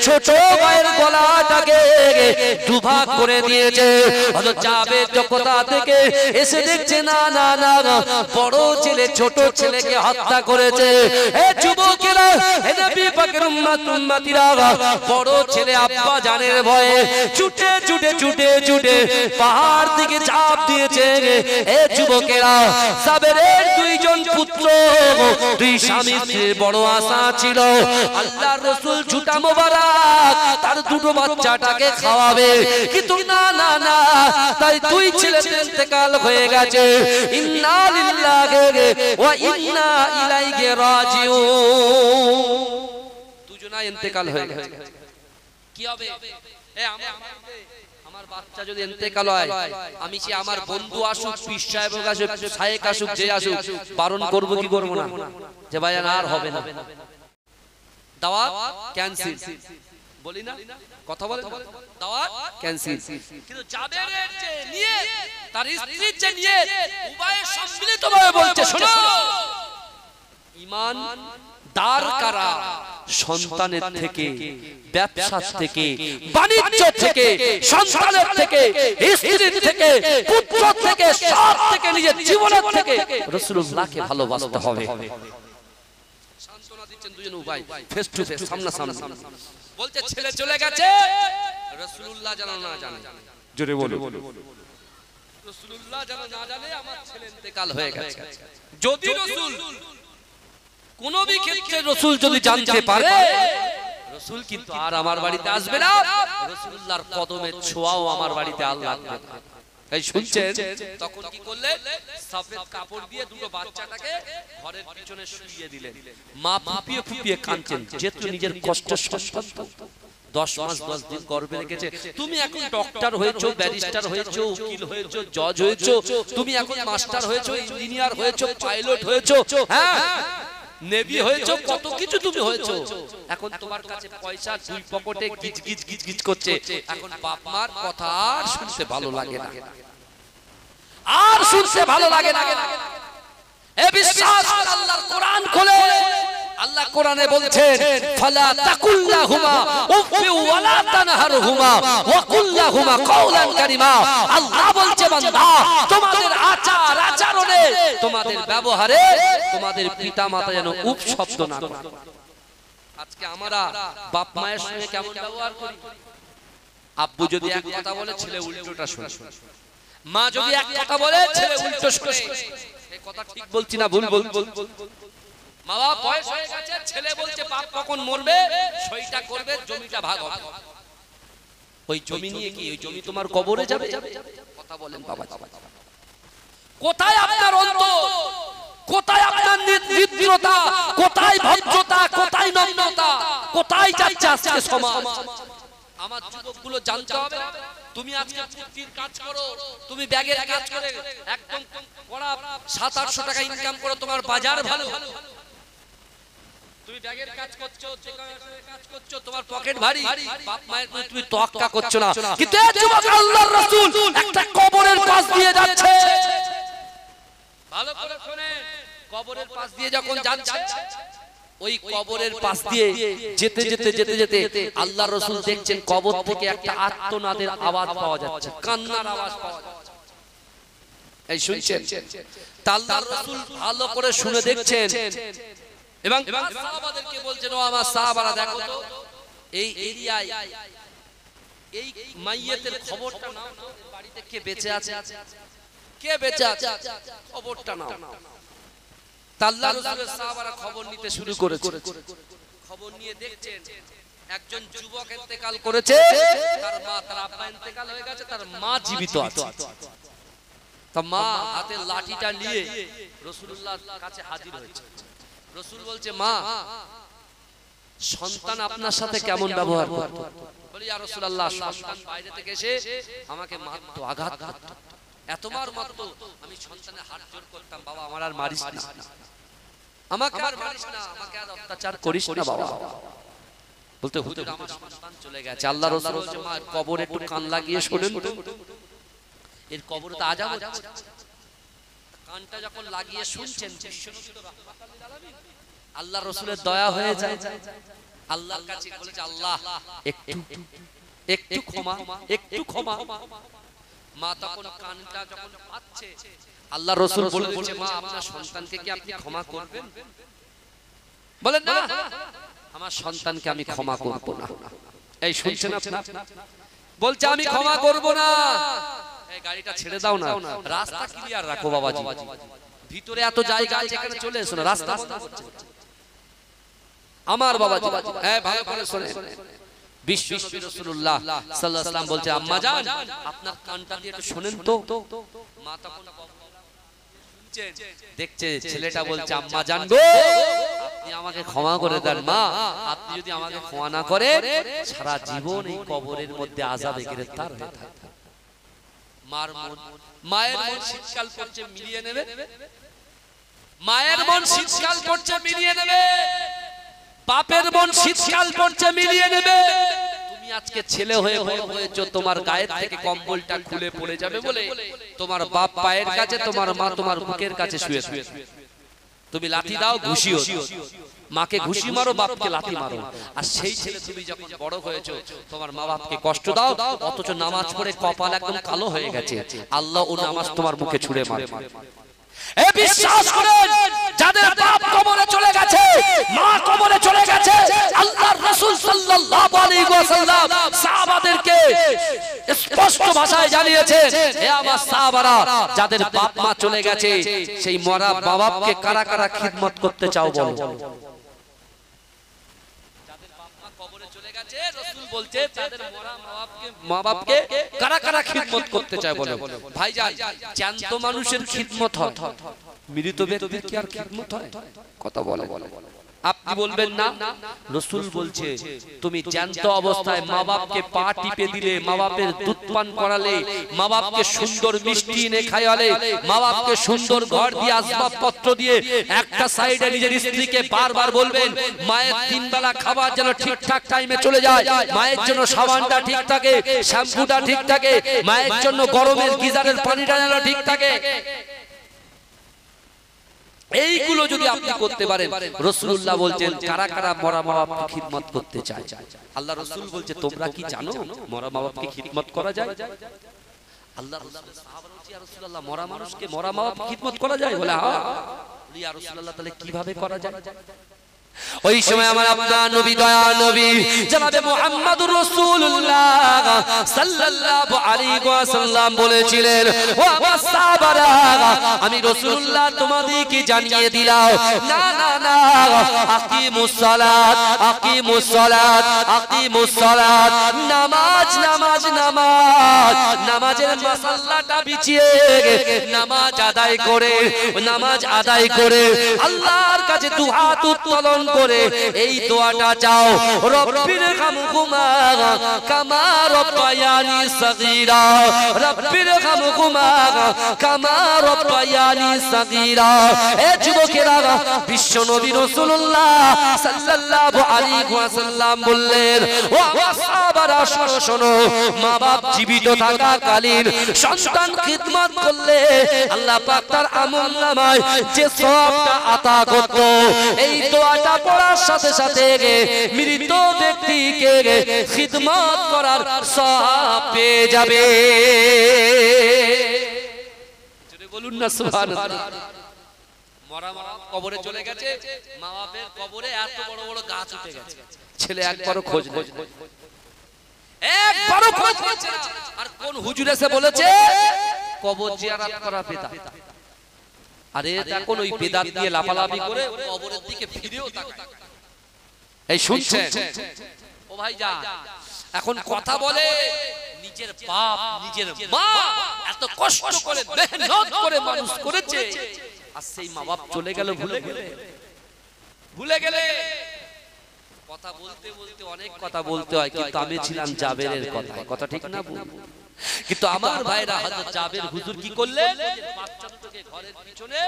ছোট ভাইয়ের গলাটাকে দুভাগ করে দিয়েছে। হযরত জাবের কোথা থেকে এসে দেখছে, না না না, বড় ছেলে ছোট ছেলেকে হত্যা করেছে। হে যুবকেরা, হে নবী পাকের উম্মত উম্মতিরা, বড় ছেলে আব্বা জানের ভয়ে ছুটে ছুটে ছুটে ছুটে পাহাড় থেকে ঝাঁপ দিয়েছে। হে যুবকেরা, জাবেরের দুইজন পুত্র, দুই স্বামী স্ত্রীর বড় আশা ছিল আল্লাহর রাসূল ঝুটা মোবারক তার দুটো বাচ্চাটাকে খাওয়াবে, কিন্তু না না না, তাই দুই ছেলের ইন্তেকাল হয়ে গেছে। ইন্না লিল্লাহি ওয়া ইন্না ইলাইহি রাজিউন। দুজনাই ইন্তেকাল হয়ে গেছে। কি হবে? আমার বাচ্চা যদি ইন্তেকাল হয়, আমি সে আমার বন্ধু আসুক, পীর সাহেব আসুক, শায়েখ আসুক, যে আসুক, বারণ করব কি করব না? যে ভাই আর হবে না, দাওয়াত ক্যান্সেল, বলি না, কথা বলেন, দাওয়াত ক্যান্সেল। কিন্তু জাবেরের যে নিয়ে, তার স্ত্রীর যে নিয়ে, উভয়ে সম্মিলিতভাবে বলছে, শোনো, ঈমান দার কারা সন্তানের থেকে, ব্যবসার থেকে, বাণিজ্য থেকে, সন্তানের থেকে, স্ত্রীর থেকে, পুত্র থেকে, সব থেকে, নিজের জীবনের থেকে রাসূলুল্লাহকে ভালোবাসতে হবে। সান্তনা দিচ্ছেন দুজন উভয়, ফেস টু ফেস, সামনাসামনি। বলছে ছেলে চলে গেছে, রাসূলুল্লাহ যেন না জানে। জোরে বলো, রাসূলুল্লাহ যেন না জানে আমার ছেলে ইন্তেকাল হয়ে গেছে। যদি রাসূল কোন ক্ষেত্রে রাসূল যদি জানতে পারে, রাসূল কিন্তু আর আমার বাড়িতে আসবে না, রাসূলুল্লাহর কদমের ছোঁয়াও আমার বাড়িতে আর লাগবে না। তাই শুনছেন, তখন কি করলেন? সফেদ কাপড় দিয়ে দুটো বাচ্চাটাকে ঘরের পিছনে শুইয়ে দিলেন। মা ফুপিয়ে ফুপিয়ে কাঁদছেন, যেহেতু নিজের কষ্টের সন্তান, 10 মাস 10 দিন গর্ভে রেখেছে। তুমি এখন ডক্টর হয়েছো, ব্যারিস্টার হয়েছো, উকিল হয়েছো, জজ হয়েছো, তুমি এখন মাস্টার হয়েছো, ইঞ্জিনিয়ার হয়েছো, পাইলট হয়েছো, হ্যাঁ, নেবি হয়েছো, কত কিছু তুমি হয়েছো, এখন তোমার কাছে পয়সা দুই পকেটে গিজ গিজ গিজ গিজ করছে। এখন বাপ মার কথা আর শুনতে ভালো লাগে না, আর শুনতে ভালো লাগে না। এ বিশ্বাস কর, আল্লাহর কোরআন খোলে, আল্লাহ কোরআনে বলছেন ফালা তাকুল্লাহুমা উফি ওয়ালা তানহারহুমা ওয়া কুল্লাহুমা কাওলান কারীমা। আল্লাহ বলছে বান্দা, তোমাদের আচার আচরণে, তোমাদের ব্যবহারে তোমাদের পিতামাতা যেন উপ শব্দ না করে। আজকে আমরা বাপ মায়ের সঙ্গে কেমন ব্যবহার করি? আব্বু যদি এক কথা বলে ছেলে উল্টোটা শোনে, মা যদি এক কথা বলে ছেলে উল্টো শোনে। এই কথা ঠিক বলছি না ভুল বলছি? মা বাবা বয়স হয়ে গেছে, ছেলে বলছে বাপ কখন মরবে, সইটা করবে, জমিটা ভাগ হবে। ওই জমি নিয়ে কি ওই জমি তোমার কবরে যাবে? কথা বলেন বাবা, কোথায় আপনার অন্তর, কোথায় আপনার নির্দয়তা, কোথায় ভদ্রতা, কোথায় নম্রতা, কোথায় যাচ্ছে আজকে সমাজ? আমার যুবকগুলো জানতে হবে, তুমি আজকে পুঁতির কাজ করো, তুমি ব্যাগের কাজ করে একদম পড়া 700-800 টাকা ইনকাম করো, তোমার বাজার ভালো, তুমি ব্যাগের কাজ করছো, কাজ করছো, তোমার পকেট ভারী, বাপ মায়ের প্রতি তুমি তোয়াক্কা করছো না। কিন্তু এই যুবক আল্লাহর রাসূল একটা কবরের পাশ দিয়ে যাচ্ছে, ভালো করে শুনে, কবরের পাশ দিয়ে যখন যাচ্ছে, ওই কবরের পাশ দিয়ে যেতে যেতে যেতে যেতে আল্লাহর রাসূল দেখছেন কবর থেকে একটা আর্তনাদের আওয়াজ পাওয়া যাচ্ছে, কান্নার আওয়াজ পাওয়া যাচ্ছে। এই শুনছেন? আল্লাহর রাসূল ভালো করে শুনে দেখছেন এবং সাহাবাদেরকে বলছেন, ও আমার সাহাবারা দেখো তো এই এরিয়ায় এই মাইয়াতের খবরটা নাও, বাড়িতে কে বেঁচে আছে, কে বেঁচে আছে, খবরটা নাও। আল্লাহর রাসূলের সাহাবারা খবর নিতে শুরু করেছে। খবর নিয়ে দেখছেন একজন যুবক ইন্তেকাল করেছে, তার মা, তার আব্বা ইন্তেকাল হয়ে গেছে, তার মা জীবিত আছে। তা মা হাতে লাঠিটা নিয়ে রাসূলুল্লাহর কাছে হাজির হয়েছে। রাসূল বলছে, মা, সন্তান আপনার সাথে কেমন ব্যবহার করত? বলি, ইয়া রাসূলুল্লাহ, সন্তান বাইরে থেকে এসে আমাকে মারতো, আঘাত করত, এতবার মারতো, আমি সন্তানের হাত জোর করতাম, বাবা আমার আর মারিস না, আমাকে আর মারিস না, আমাকে আর অত্যাচার করিস না বাবা। বলতে হুজুর আমার সন্তান চলে গেছে। আল্লাহর রাসূল বলছে, মা কবরে একটু কান লাগিয়ে শোনেন তো, এর কবরে তো আযাব হচ্ছে। কানটা যখন লাগিয়ে শুনছেন, আল্লাহর রাসূলের দয়া হয়ে যায়, আল্লাহর কাছে বলেছে, আল্লাহ একটু একটু ক্ষমা, একটু ক্ষমা। মা তখন কানটা যখন পাচ্ছে, আল্লাহর রাসূল বলে দিয়েছে, মা আপনার সন্তানকে কি আপনি ক্ষমা করবেন? বলেন, না, আমার সন্তানকে আমি ক্ষমা করব না। এই শুনছেন আপনারা? বলছে আমি ক্ষমা করব না। এই গাড়িটা ছেড়ে দাও না, রাস্তা ক্লিয়ার রাখো বাবাজি, ভিতরে এত জায়গা আছে, এখানে চলে এসো না, রাস্তা বন্ধ করছে আমার বাবাজি। হ্যাঁ, ভালো করে শুনে, বিশ্ব নবী রাসূলুল্লাহ সাল্লাল্লাহু আলাইহি ওয়াসাল্লাম বলছে, আম্মা জান আপনার কানটা দিয়ে একটু শুনেন তো। মা তখন শুনছেন, দেখছে ছেলেটা বলছে, আম্মা জান গো, আপনি আমাকে ক্ষমা করে দেন, মা আপনি যদি আমাকে ক্ষমা না করেন, সারা জীবন এই কবরের মধ্যে আযাবে গ্রেফতার হয়ে থাকবেন। মায়ের মন শীতকাল পড়ছে, মিলিয়ে নেবে, মায়ের মন শীতকাল পড়ছে, মিলিয়ে নেবে, বাপের মন শীতকাল পড়ছে, মিলিয়ে নেবে। তুমি আজকে ছেলে হয়ে বড় হয়েছো, তোমার গায়ের থেকে কম্বলটা খুলে পড়ে যাবে বলে তোমার বাপ পায়ের কাছে, তোমার মা তোমার বুকের কাছে শুয়ে শুয়ে তুমি লাঠি দাও, ঘুষিও, মাকে ঘুষি মারো, বাপকে লাঠি মারো। আর সেই ছেলে তুমি যখন বড় হয়েছো, তোমার মা বাপকে কষ্ট দাও, অথচ নামাজ পড়ে কপাল একদম কালো হয়ে গেছে, আল্লাহ ও নামাজ তোমার মুখে ছুঁড়ে মারবে। এ বিশ্বাস করেন, যাদের বাপ কবরে চলে গেছে, মা কবরে চলে গেছে, আল্লাহর রাসূল সাল্লাল্লাহু আলাইহি ওয়াসাল্লাম সাহাবাদেরকে স্পষ্ট ভাষায় জানিয়েছেন, হে আমার সাহাবারা, যাদের বাপ মা চলে গেছে, সেই মরা বাবাকে কারা কারা খিদমত করতে চাও বলো। যাদের বাপ মা কবরে চলে গেছে, রাসূল বলছে, তাদের মরা মা বাপকে কারা কারা খিদমত করতে চায় বলো। ভাইজান, জ্যান্ত মানুষের খিদমত হয়, মৃত ব্যক্তির কি আর খিদমত হয়? কথা বলে, আপনি বলবেন না, রাসূল বলছে তুমি জ্ঞান্ত অবস্থায় মা বাপকে পা টিপে দিলে, মা বাপের দুধ পান করালে, মা বাপকে সুন্দর মিষ্টি এনে খাওয়ালে, মা বাপকে সুন্দর ঘর দিয়ে আসবাবপত্র দিয়ে একটা সাইডে নিজের স্ত্রীকে বারবার বলবেন মায়ের তিন বেলা খাবার যেন ঠিকঠাক টাইমে চলে যায়, মায়ের জন্য সাবানটা ঠিক থাকে, শ্যাম্পুটা ঠিক থাকে, মায়ের জন্য গরমের গিজারের পানিটা যেন ঠিক থাকে। এইগুলো যদি আপনি করতে পারেন, রাসূলুল্লাহ বলছেন কারা কারা মরা মা বাপকে খিদমত করতে চায়? আল্লাহ রাসূল বলছে তোমরা কি জানো মরা মা বাপকে খিদমত করা যায়? আল্লাহ রাসূল সাহাবারা বলছে ইয়া রাসূলুল্লাহ মরা মানুষকে মরা মা বাপকে খিদমত করা যায়? বলে হ্যাঁ। ইয়া রাসূলুল্লাহ তাহলে কিভাবে করা যায়? ওই সময় আমার আপনার নবী দয়া নবী জনাবে মুহাম্মদুর রাসূলুল্লাহ সাল্লাল্লাহু আলাইহি ওয়াসাল্লাম বলেছিলেন ও আমার সাহাবারা আমি রাসূলুল্লাহ তোমাদেরকে জানিয়ে দিলাম না না না আকিমুস সালাত আকিমুস সালাত আকিমুস সালাত নামাজ নামাজ নামাজ নামাজের মাসাল্লাটা বিছিয়ে নামাজ আদায় করে নামাজ আদায় করে আল্লাহর কাছে দুহাত উত্তোলন করে এই দোয়াটা চাও রব্বির হামহুমা কামা রব্বায়ানি সাগীরা রব্বির হামহুমা কামা রব্বায়ানি সাগীরা। এ যুবকেরা বিশ্ব নবী রাসূলুল্লাহ সাল্লাল্লাহু আলাইহি ওয়াসাল্লাম বললেন ও সাহাবারা শোনো শোনো মা বাপ জীবিত থাকাকালীন সন্তান খিদমত করলে আল্লাহ পাক তার আমলনামায় যে সওয়াবটা আতা করত এই দোয়াটা পড়ার সাথে সাথে মৃত ব্যক্তিকে খিদমত করার সওয়াব পেয়ে যাবে। বলুন না সুবহানাল্লাহ। মরা মা কবরে চলে গেছে, মা বাপের কবরে এত বড় বড় গাছ উঠে গেছে, ছেলে একবারও খোঁজ নেই, একবারও খোঁজ নিচ্ছে না। আর কোন হুজুর এসে বলেছে কবর জিয়ারত করা বিদআত? আরে এখন ওই বিদআত দিয়ে লাফালাফি করে কবরের দিকে ফিরেও তাকায়। এই শুনছেন ও ভাইজান, এখন কথা বলে নিজের বাপ নিজের মা এত কষ্ট করে মেহনত করে মানুষ করেছে, আর সেই মা বাপ চলে গেল ভুলে গেলে। কথা বলতে বলতে অনেক কথা বলতে হয়, কিন্তু আমি ছিলাম জাবেরের কথা ঠিক না? কিন্তু আমার ভাইরা হযরত জাবের হুজুর কি করলেন? বাচ্চা দুটোকে ঘরের পিছনে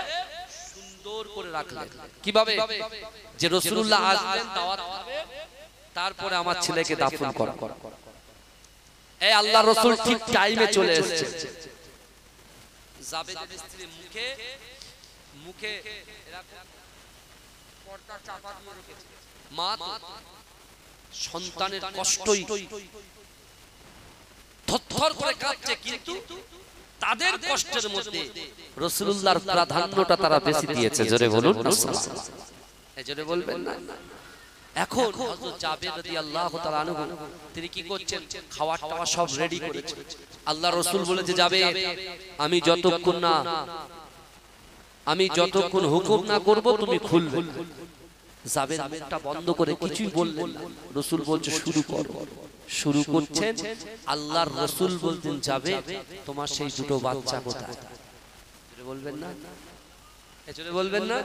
সুন্দর করে রাখলেন। কিভাবে? যে রাসূলুল্লাহ আসবেন দাওয়াত খাবে, তারপরে আমার ছেলেকে দাফন করা। এই আল্লাহর রাসূল ঠিক টাইমে চলে এসেছে। জাবেদের স্ত্রী মুখে এরকম পর্দা চাপা দিয়ে রেখেছে। মা সন্তানের কষ্টই থরথর করে কাঁপছে, কিন্তু তাদের কষ্টের মধ্যে রাসূলুল্লাহর প্রাধান্যটা তারা বেশি দিয়েছে। জোরে বলুন না সুবহানাল্লাহ। এই জোরে বলবেন না। এখন হযরত জাবের রাদিয়াল্লাহু তাআলা আনহু তিনি কি করছেন? খাওয়ার টাওয়া সব রেডি করেছেন। আল্লাহর রাসূল বলেছে যাবে আমি যতক্ষণ হুকুম না করব তুমি খুলবে। জাবের মুখটা বন্ধ করে কিছুই বললেন না। রাসূল বলছে শুরু করো। শুরু করছেন, আল্লাহর রাসূল বলতেন যাবে তোমার সেই দুটো বাচ্চা কোথায়? বলবেন না, এজন্য বলবেন না।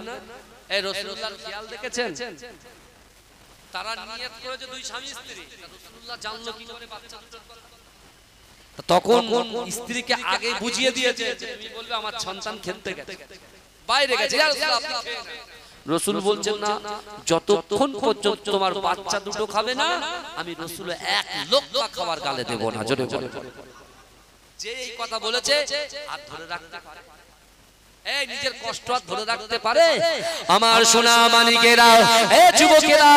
এই রাসূলুল্লাহর খেয়াল দেখেছেন? তারা নিয়ত করেছে দুই স্বামী স্ত্রী, রাসূলুল্লাহ জানলো কি করে বাচ্চা দুটোর কথা? তখন স্ত্রীকে আগে বুঝিয়ে দিয়েছে, তুমি বলবে আমার সন্তান খেলতে গেছে, বাইরে গেছে, ইয়া রাসূলুল্লাহ আপনি খেয়ে নেন। রাসূল বলছেন না, যতক্ষণ পর্যন্ত তোমার বাচ্চা দুটো খাবে না আমি রাসূল এক লোকমা খাবার গালে দেব না। জোরে বলেন। যে এই কথা বলেছে আর ধরে রাখতে পারে? এই নিজের কষ্ট আর ধরে রাখতে পারে? আমার সোনা মানিকেরা, এ যুবকেরা,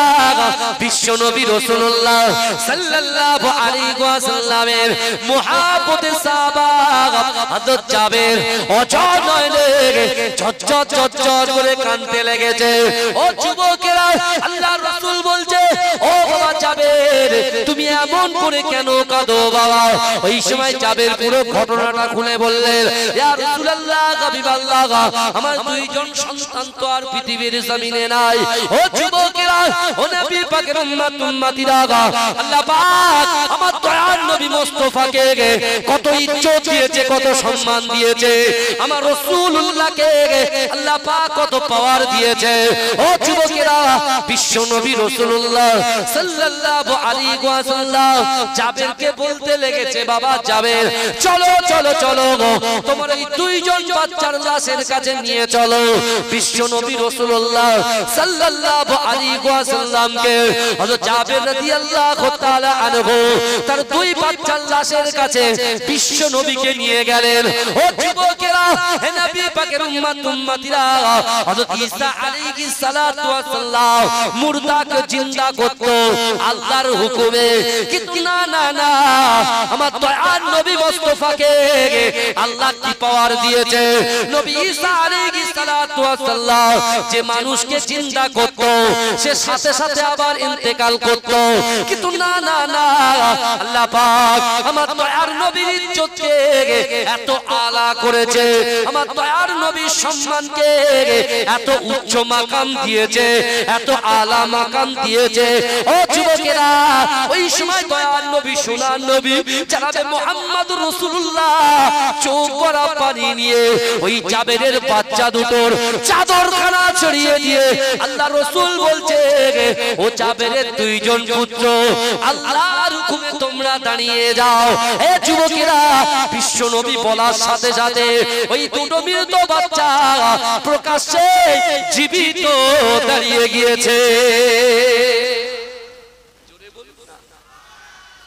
বিশ্ব নবী রাসূলুল্লাহ সাল্লাল্লাহু আলাইহি ওয়াসাল্লামের মুহাব্বতের সাহাবা হযরত জাবের অঝর নয়নে ঝরঝর ঝরঝর করে কাঁদতে লেগেছে। ও যুবকেরা, আল্লাহর রাসূল বলছে ও বাবা জাবের তুমি এমন করে কেন কাঁদো বাবা? ওই সময় জাবের পুরো ঘটনাটা খুলে বললেন, ইয়া রাসূলুল্লাহ, হাবিবাল্লাহ, আমার দুইজন সন্তান তো আর পৃথিবীর জমিনে নাই। ও যুবকেরা, ও নবী পাকের উম্মতিরা, আল্লাহ পাক আমার দয়ার নবী মুস্তাফাকে কত ইজ্জত দিয়েছে, কত সম্মান দিয়েছে। আমার রাসূলুল্লাহকে আল্লাহ পাক কত পাওয়ার দিয়েছে। ও যুবকেরা, বিশ্ব নবী রাসূলুল্লাহ সাল্লাল্লাহু আলাইহি ওয়াসাল্লাম জাবেরকে বলতে লেগেছে, বাবা জাবের, চলো চলো চলো, তোমার এই দুইজন বাচ্চার লাশের কাছে নিয়ে চলো। বিশ্ব নবী রাসূলুল্লাহ সাল্লাল্লাহু আলাইহি ওয়াসাল্লামকে হযরত জাবের রাদিয়াল্লাহু তাআলা আনহু তার দুই বাচ্চার লাশের কাছে বিশ্ব নবীকে নিয়ে গেলেন। ও যুবকেরা, হে নবী পাকের উম্মতিরা, হযরত ঈসা আলাইহিস সালাতু ওয়াস সালাম মুর্দাকে জিন্দা করত আল্লাহর হুকুমে, কিন্তু না না না, আমার দয়ার নবী মুস্তাফাকে আল্লাহ কি পাওয়ার দিয়েছে। নবী ঈসা আলাইহিস সালাতু ওয়াস সালাম যে মানুষকে জিন্দা করত, সে সাথে সাথে আবার ইন্তেকাল করত, কিন্তু না না না, আল্লাহ পাক আমার দয়ার নবীর ইজ্জতকে এত আলা করেছে, আমার দয়ার নবীর সম্মানকে এত উচ্চ মাকাম দিয়েছে, এত আলা মাকাম দিয়েছে। ও যুবকেরা, ওই সময় দয়ার নবী, সোনার নবী জনাবে মুহাম্মদুর রাসূলুল্লাহ চোখ ভরা পানি নিয়ে ওই জাবেরের বাচ্চা দুটোর চাদরখানা ছড়িয়ে দিয়ে আল্লাহ রাসূল বলছে, ও জাবেরের দুইজন পুত্র, আল্লাহর হুকুমে তোমরা দাঁড়িয়ে যাও। এ যুবকেরা, বিশ্ব নবী বলার সাথে সাথে ওই দুটো মৃত বাচ্চা প্রকাশ্যে জীবিত দাঁড়িয়ে গিয়েছে।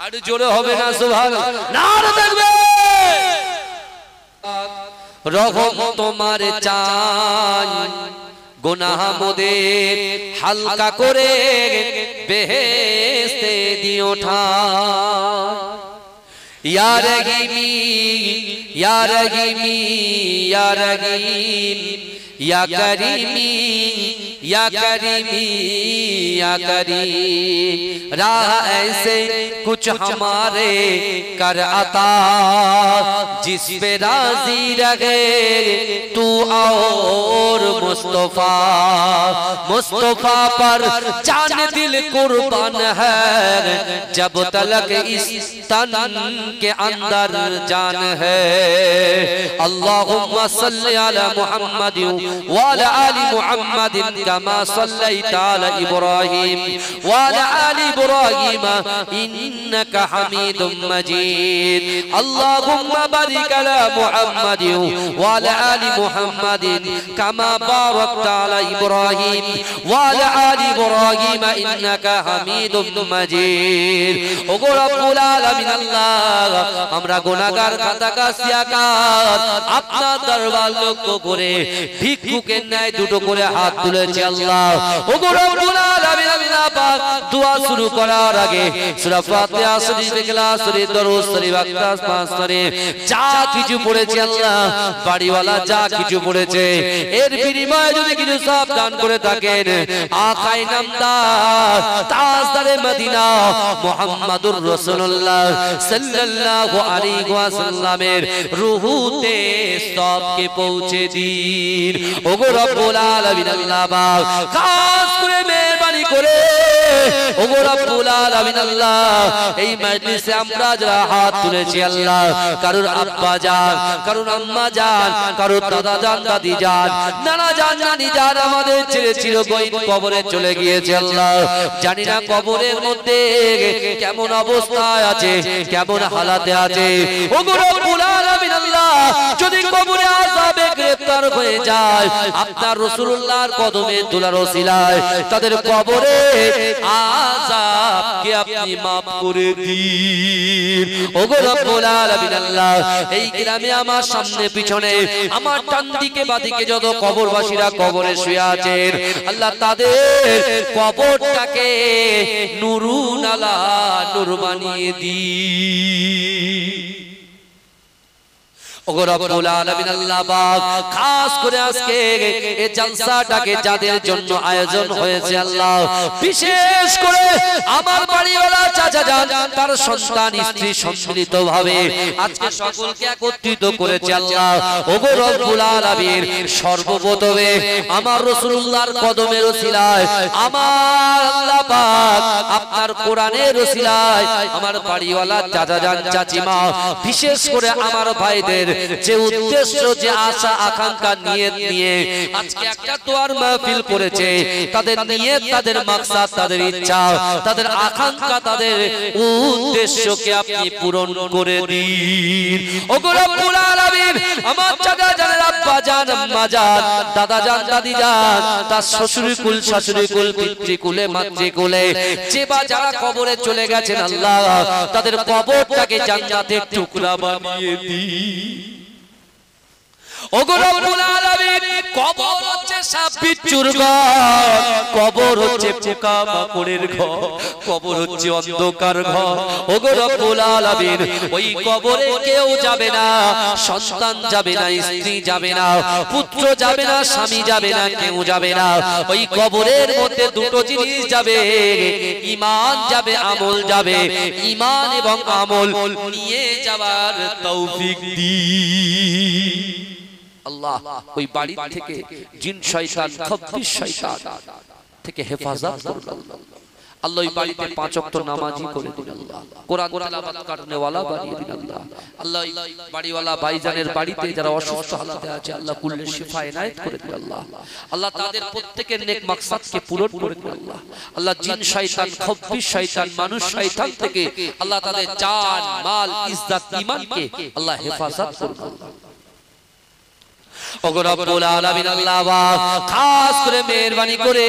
আর জোরে হবে না সুবহানাল্লাহ, নারে দেখবে রহম তোমার চাই, গুনাহ মোদের হালকা করে বেহেশতে দিও ঠাই। ইয়া রহিমি ইয়া রহিমি ইয়া রহিম या करीमी या करीमी या करीम, राह ऐसे कुछ हमारे कर अता, जिस पे राजी रहे तू और मुस्तफा, मुस्तफा पर जान दिल कुर्बान है, जब तलक इस तन के अंदर जान है। अल्लाहुम्मा सल्ली अला मुहम्मद वाला आली मुहम्मद कमा सल्लैता अला इब्राहीम वाला आली इब्राहीम इन्नका हमीदुम मजीद। अल्लाहुम्मा बारिक अला मुहम्मद वाला आली मुहम्मद कमा बारकता अला इब्राहीम वाला आली इब्राहीम इन्नका हमीदुम मजीद। ओगो रब्बुल आलामीन আল্লাহ, আমরা গুনাহগার খাতাকাসিয়াকার আপনার দরবার লক্ষ্য করে ভিক্ষুকের ন্যায় দুটো করে হাত তুলেছে আল্লাহ। ওগো রব্বুল আলামিন, পাক দোয়া শুরু করার আগে সূরা ফাতিহা শরীফ, ইখলাস শরীফ, দরুদ শরীফ, আক্তাস পাঁচ শরীফ যা কিছু পড়েছে আল্লাহ, বাড়িওয়ালা যা কিছু পড়েছে, এর বিনিময়ে যদি কিছু সওয়াব দান করে থাকেন, আকায়ে নামদার তাজদারে মদিনা মুহাম্মাদুর রাসূলুল্লাহ সাল্লাল্লাহু আলাইহি ওয়াসাল্লামের রূহুতে সবকে পৌঁছে দিন। ওগো রব্বুল আলামিন আল্লাহ পাক খাস করে মেহেরবানি করে, ওগো রব্বুল আলামিন আল্লাহ, এই মজলিসে আমরা যারা হাত তুলেছি আল্লাহ, কারোর আব্বা জান, কারোর আম্মা জান, কারোর দাদা জান, দাদি জান, নানা জান, নানি জান আমাদের ছেড়ে চিরগইন কবরে চলে গিয়েছে আল্লাহ। জানি না কবরের মধ্যে কেমন অবস্থায় আছে, কেমন হালাতে আছে। ওগো রব্বুল আলামিন আল্লাহ, যদি কবরে আযাবে গ্রেফতার হয়ে যায়, আপনার রাসূলুল্লাহর কদমে দুলার ওসিলায় তাদের কবরে আযাবকে আপনি maaf করে দিন। ওগো রব্বুল আলামিন আল্লাহ, এই গ্রামে আমার সামনে পিছনে, আমার ডান দিকে বাদিকে যত কবরবাসীরা কবরে শুয়ে আছেন আল্লাহ, তাদের কবরটাকে নূরুন আলা নূর বানিয়ে দিন। ওগো রব্বুল আলামিন আল্লাহ পাক, খাস করে আজকে এই জলসাটাকে যাদের জন্য আয়োজন হয়েছে আল্লাহ, বিশেষ করে আমার বাড়িওয়ালা চাচা যান তার সন্তান স্ত্রী সম্মিলিত ভাবে আজকে সকলকে একত্রিত করেছে আল্লাহ। ওগো রব্বুল আলামিন, সর্বপ্রথমে আমার রাসূলুল্লাহর কদমের ওসিলায়, আমার আল্লাহ পাক আপনার কোরআনের ওসিলায়, আমার বাড়িওয়ালা চাচা যান চাচিমা, বিশেষ করে আমার ভাইদের যে উদ্দেশ্য, যে আশা আকাঙ্ক্ষা নিয়ে আজকে একটা দোয়ার মাহফিল করেছে, তাদের নিয়ত, তাদের মাকসাদ, তাদের ইচ্ছা, তাদের আকাঙ্ক্ষা, তাদের উদ্দেশ্যকে আপনি পূরণ করে দিন। ওগো রব্বুল আলামিন, আমার চাচা জানের আব্বা জান, আম্মা জান, দাদা জান, দাদি জান, তার শ্বশুর কুল, শাশুড়ি কুল, পিতৃকুলে, মাতৃকুলে যে বা যারা কবরে চলে গেছেন আল্লাহ, তাদের কবরটাকে জান্নাতের টুকরা বানিয়ে দিন। ওগো রব্বুল আলামিন, কবর হচ্ছে সাপ বিচ্ছুর ঘর, কবর হচ্ছে পোকা মাকড়ের ঘর, কবর হচ্ছে অন্ধকার ঘর। ওগো রব্বুল আলামিন, ওই কবরে কেউ যাবে না, সন্তান যাবে না, স্ত্রী যাবে না, পুত্র যাবে না, স্বামী যাবে না, কেউ যাবে না। ওই কবরের মধ্যে দুটো জিনিস যাবে, ঈমান যাবে, আমল যাবে। ঈমান এবং আমল নিয়ে যাওয়ার তৌফিক দিন আল্লাহ। ওই বাড়ি থেকে জিন শয়তান, খব্বিস শয়তান থেকে হেফাজত করুন আল্লাহ। ওই বাড়িতে 5 ওয়াক্ত নামাজি করে দিন আল্লাহ, কোরআন তেলাওয়াত করনে ওয়ালা বানিয়ে দিন আল্লাহ। আল্লাহ ওই বাড়িওয়ালা ভাইজানের বাড়িতে যারা অসুস্থ হালাতে আছে আল্লাহ কুল্লে শিফা এনায়েত করে দিন আল্লাহ। আল্লাহ তাদের প্রত্যেকের নেক মাকসাদকে পূরণ করে দিন আল্লাহ। আল্লাহ জিন শয়তান, খব্বিস শয়তান, মানুষ শয়তান থেকে আল্লাহ তাদের জান, মাল, ইজ্জত, ঈমানকে আল্লাহ হেফাজত করুন আল্লাহ। ওগো রব্বুল আলামিন, আল্লাহ খাস করে মেহেরবানি করে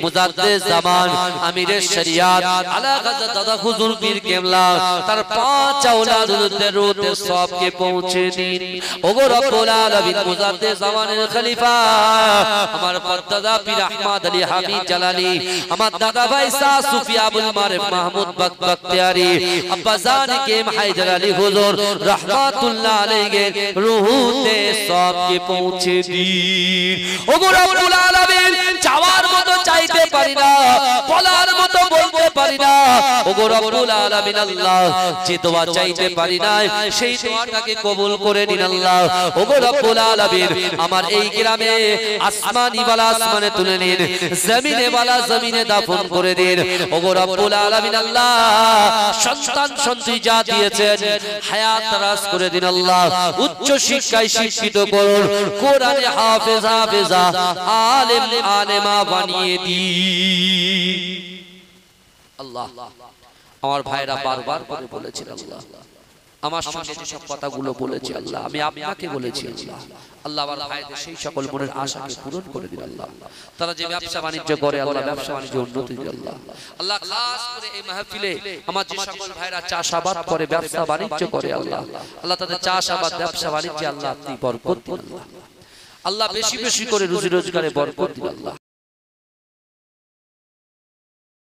মুজাদ্দিদ জামান, আমিরে শরিয়াত আলা হযরত দাদা হুজুর পীর কেবলা তার 5 আওলাদের রুতে সবকে পৌঁছে দিন। ওগো রব্বুল আলামিন, মুজাদ্দিদ জামানের খলিফা আমার পরদাদা পীর আহমদ আলী হামিদ জালালি, আমার দাদা ভাই শাহ সুফি আবুল মারিফ মাহমুদ বখতিয়ারি, আব্বা জান কে হায়দার আলী হুজুর রাহমাতুল্লাহ আলাইহি রুহুতে সবকে পৌঁছে দিন। ওগো রব্বুল আলামিন, চাওয়ার মতো চাইতে পারি না, বলার মতো বলতে পারি না। ওগো রব্বুল আলামিন, আল্লাহ যে দোয়া চাইতে পারি না সেই দোয়াটাকে কবুল করে নিন আল্লাহ। ওগো রব্বুল আলামিন, আমার এই গ্রামে আসমানি ওয়ালা আসমানে তুলে নিন, জমিনে ওয়ালা জমিনে দাফন করে দিন। ওগো রব্বুল আলামিন, আল্লাহ সন্তান সন্ততি যা দিয়েছেন হায়াত তারাজ করে দিন আল্লাহ। উচ্চ শিক্ষায় শিক্ষিত করুন, কোরআনে হাফেজ হাফেজা, আলেম আলেমা বানিয়ে দিন আল্লাহ। আমার ভাইরা বারবার করে বলেছেন আল্লাহ, আমার সঙ্গে যে সব কথাগুলো বলেছে আল্লাহ, আমি আপনাকে বলেছি আল্লাহ। আল্লাহ আমার ভাইদের সেই সকল মনের আশাকে পূরণ করে দিন আল্লাহ। তারা যে ব্যবসা বাণিজ্য করে আল্লাহ, ব্যবসা বাণিজ্য উন্নতি দিন আল্লাহ। আল্লাহ খাস করে এই মাহফিলে আমার যে সকল ভাইরা চাষাবাদ করে, ব্যবসা বাণিজ্য করে আল্লাহ, আল্লাহ তাদের চাষাবাদ, ব্যবসা বাণিজ্যে আল্লাহ আপনি বরকত দিন আল্লাহ। আল্লাহ বেশি বেশি করে রুজি রোজগারে বরকত দিন আল্লাহ।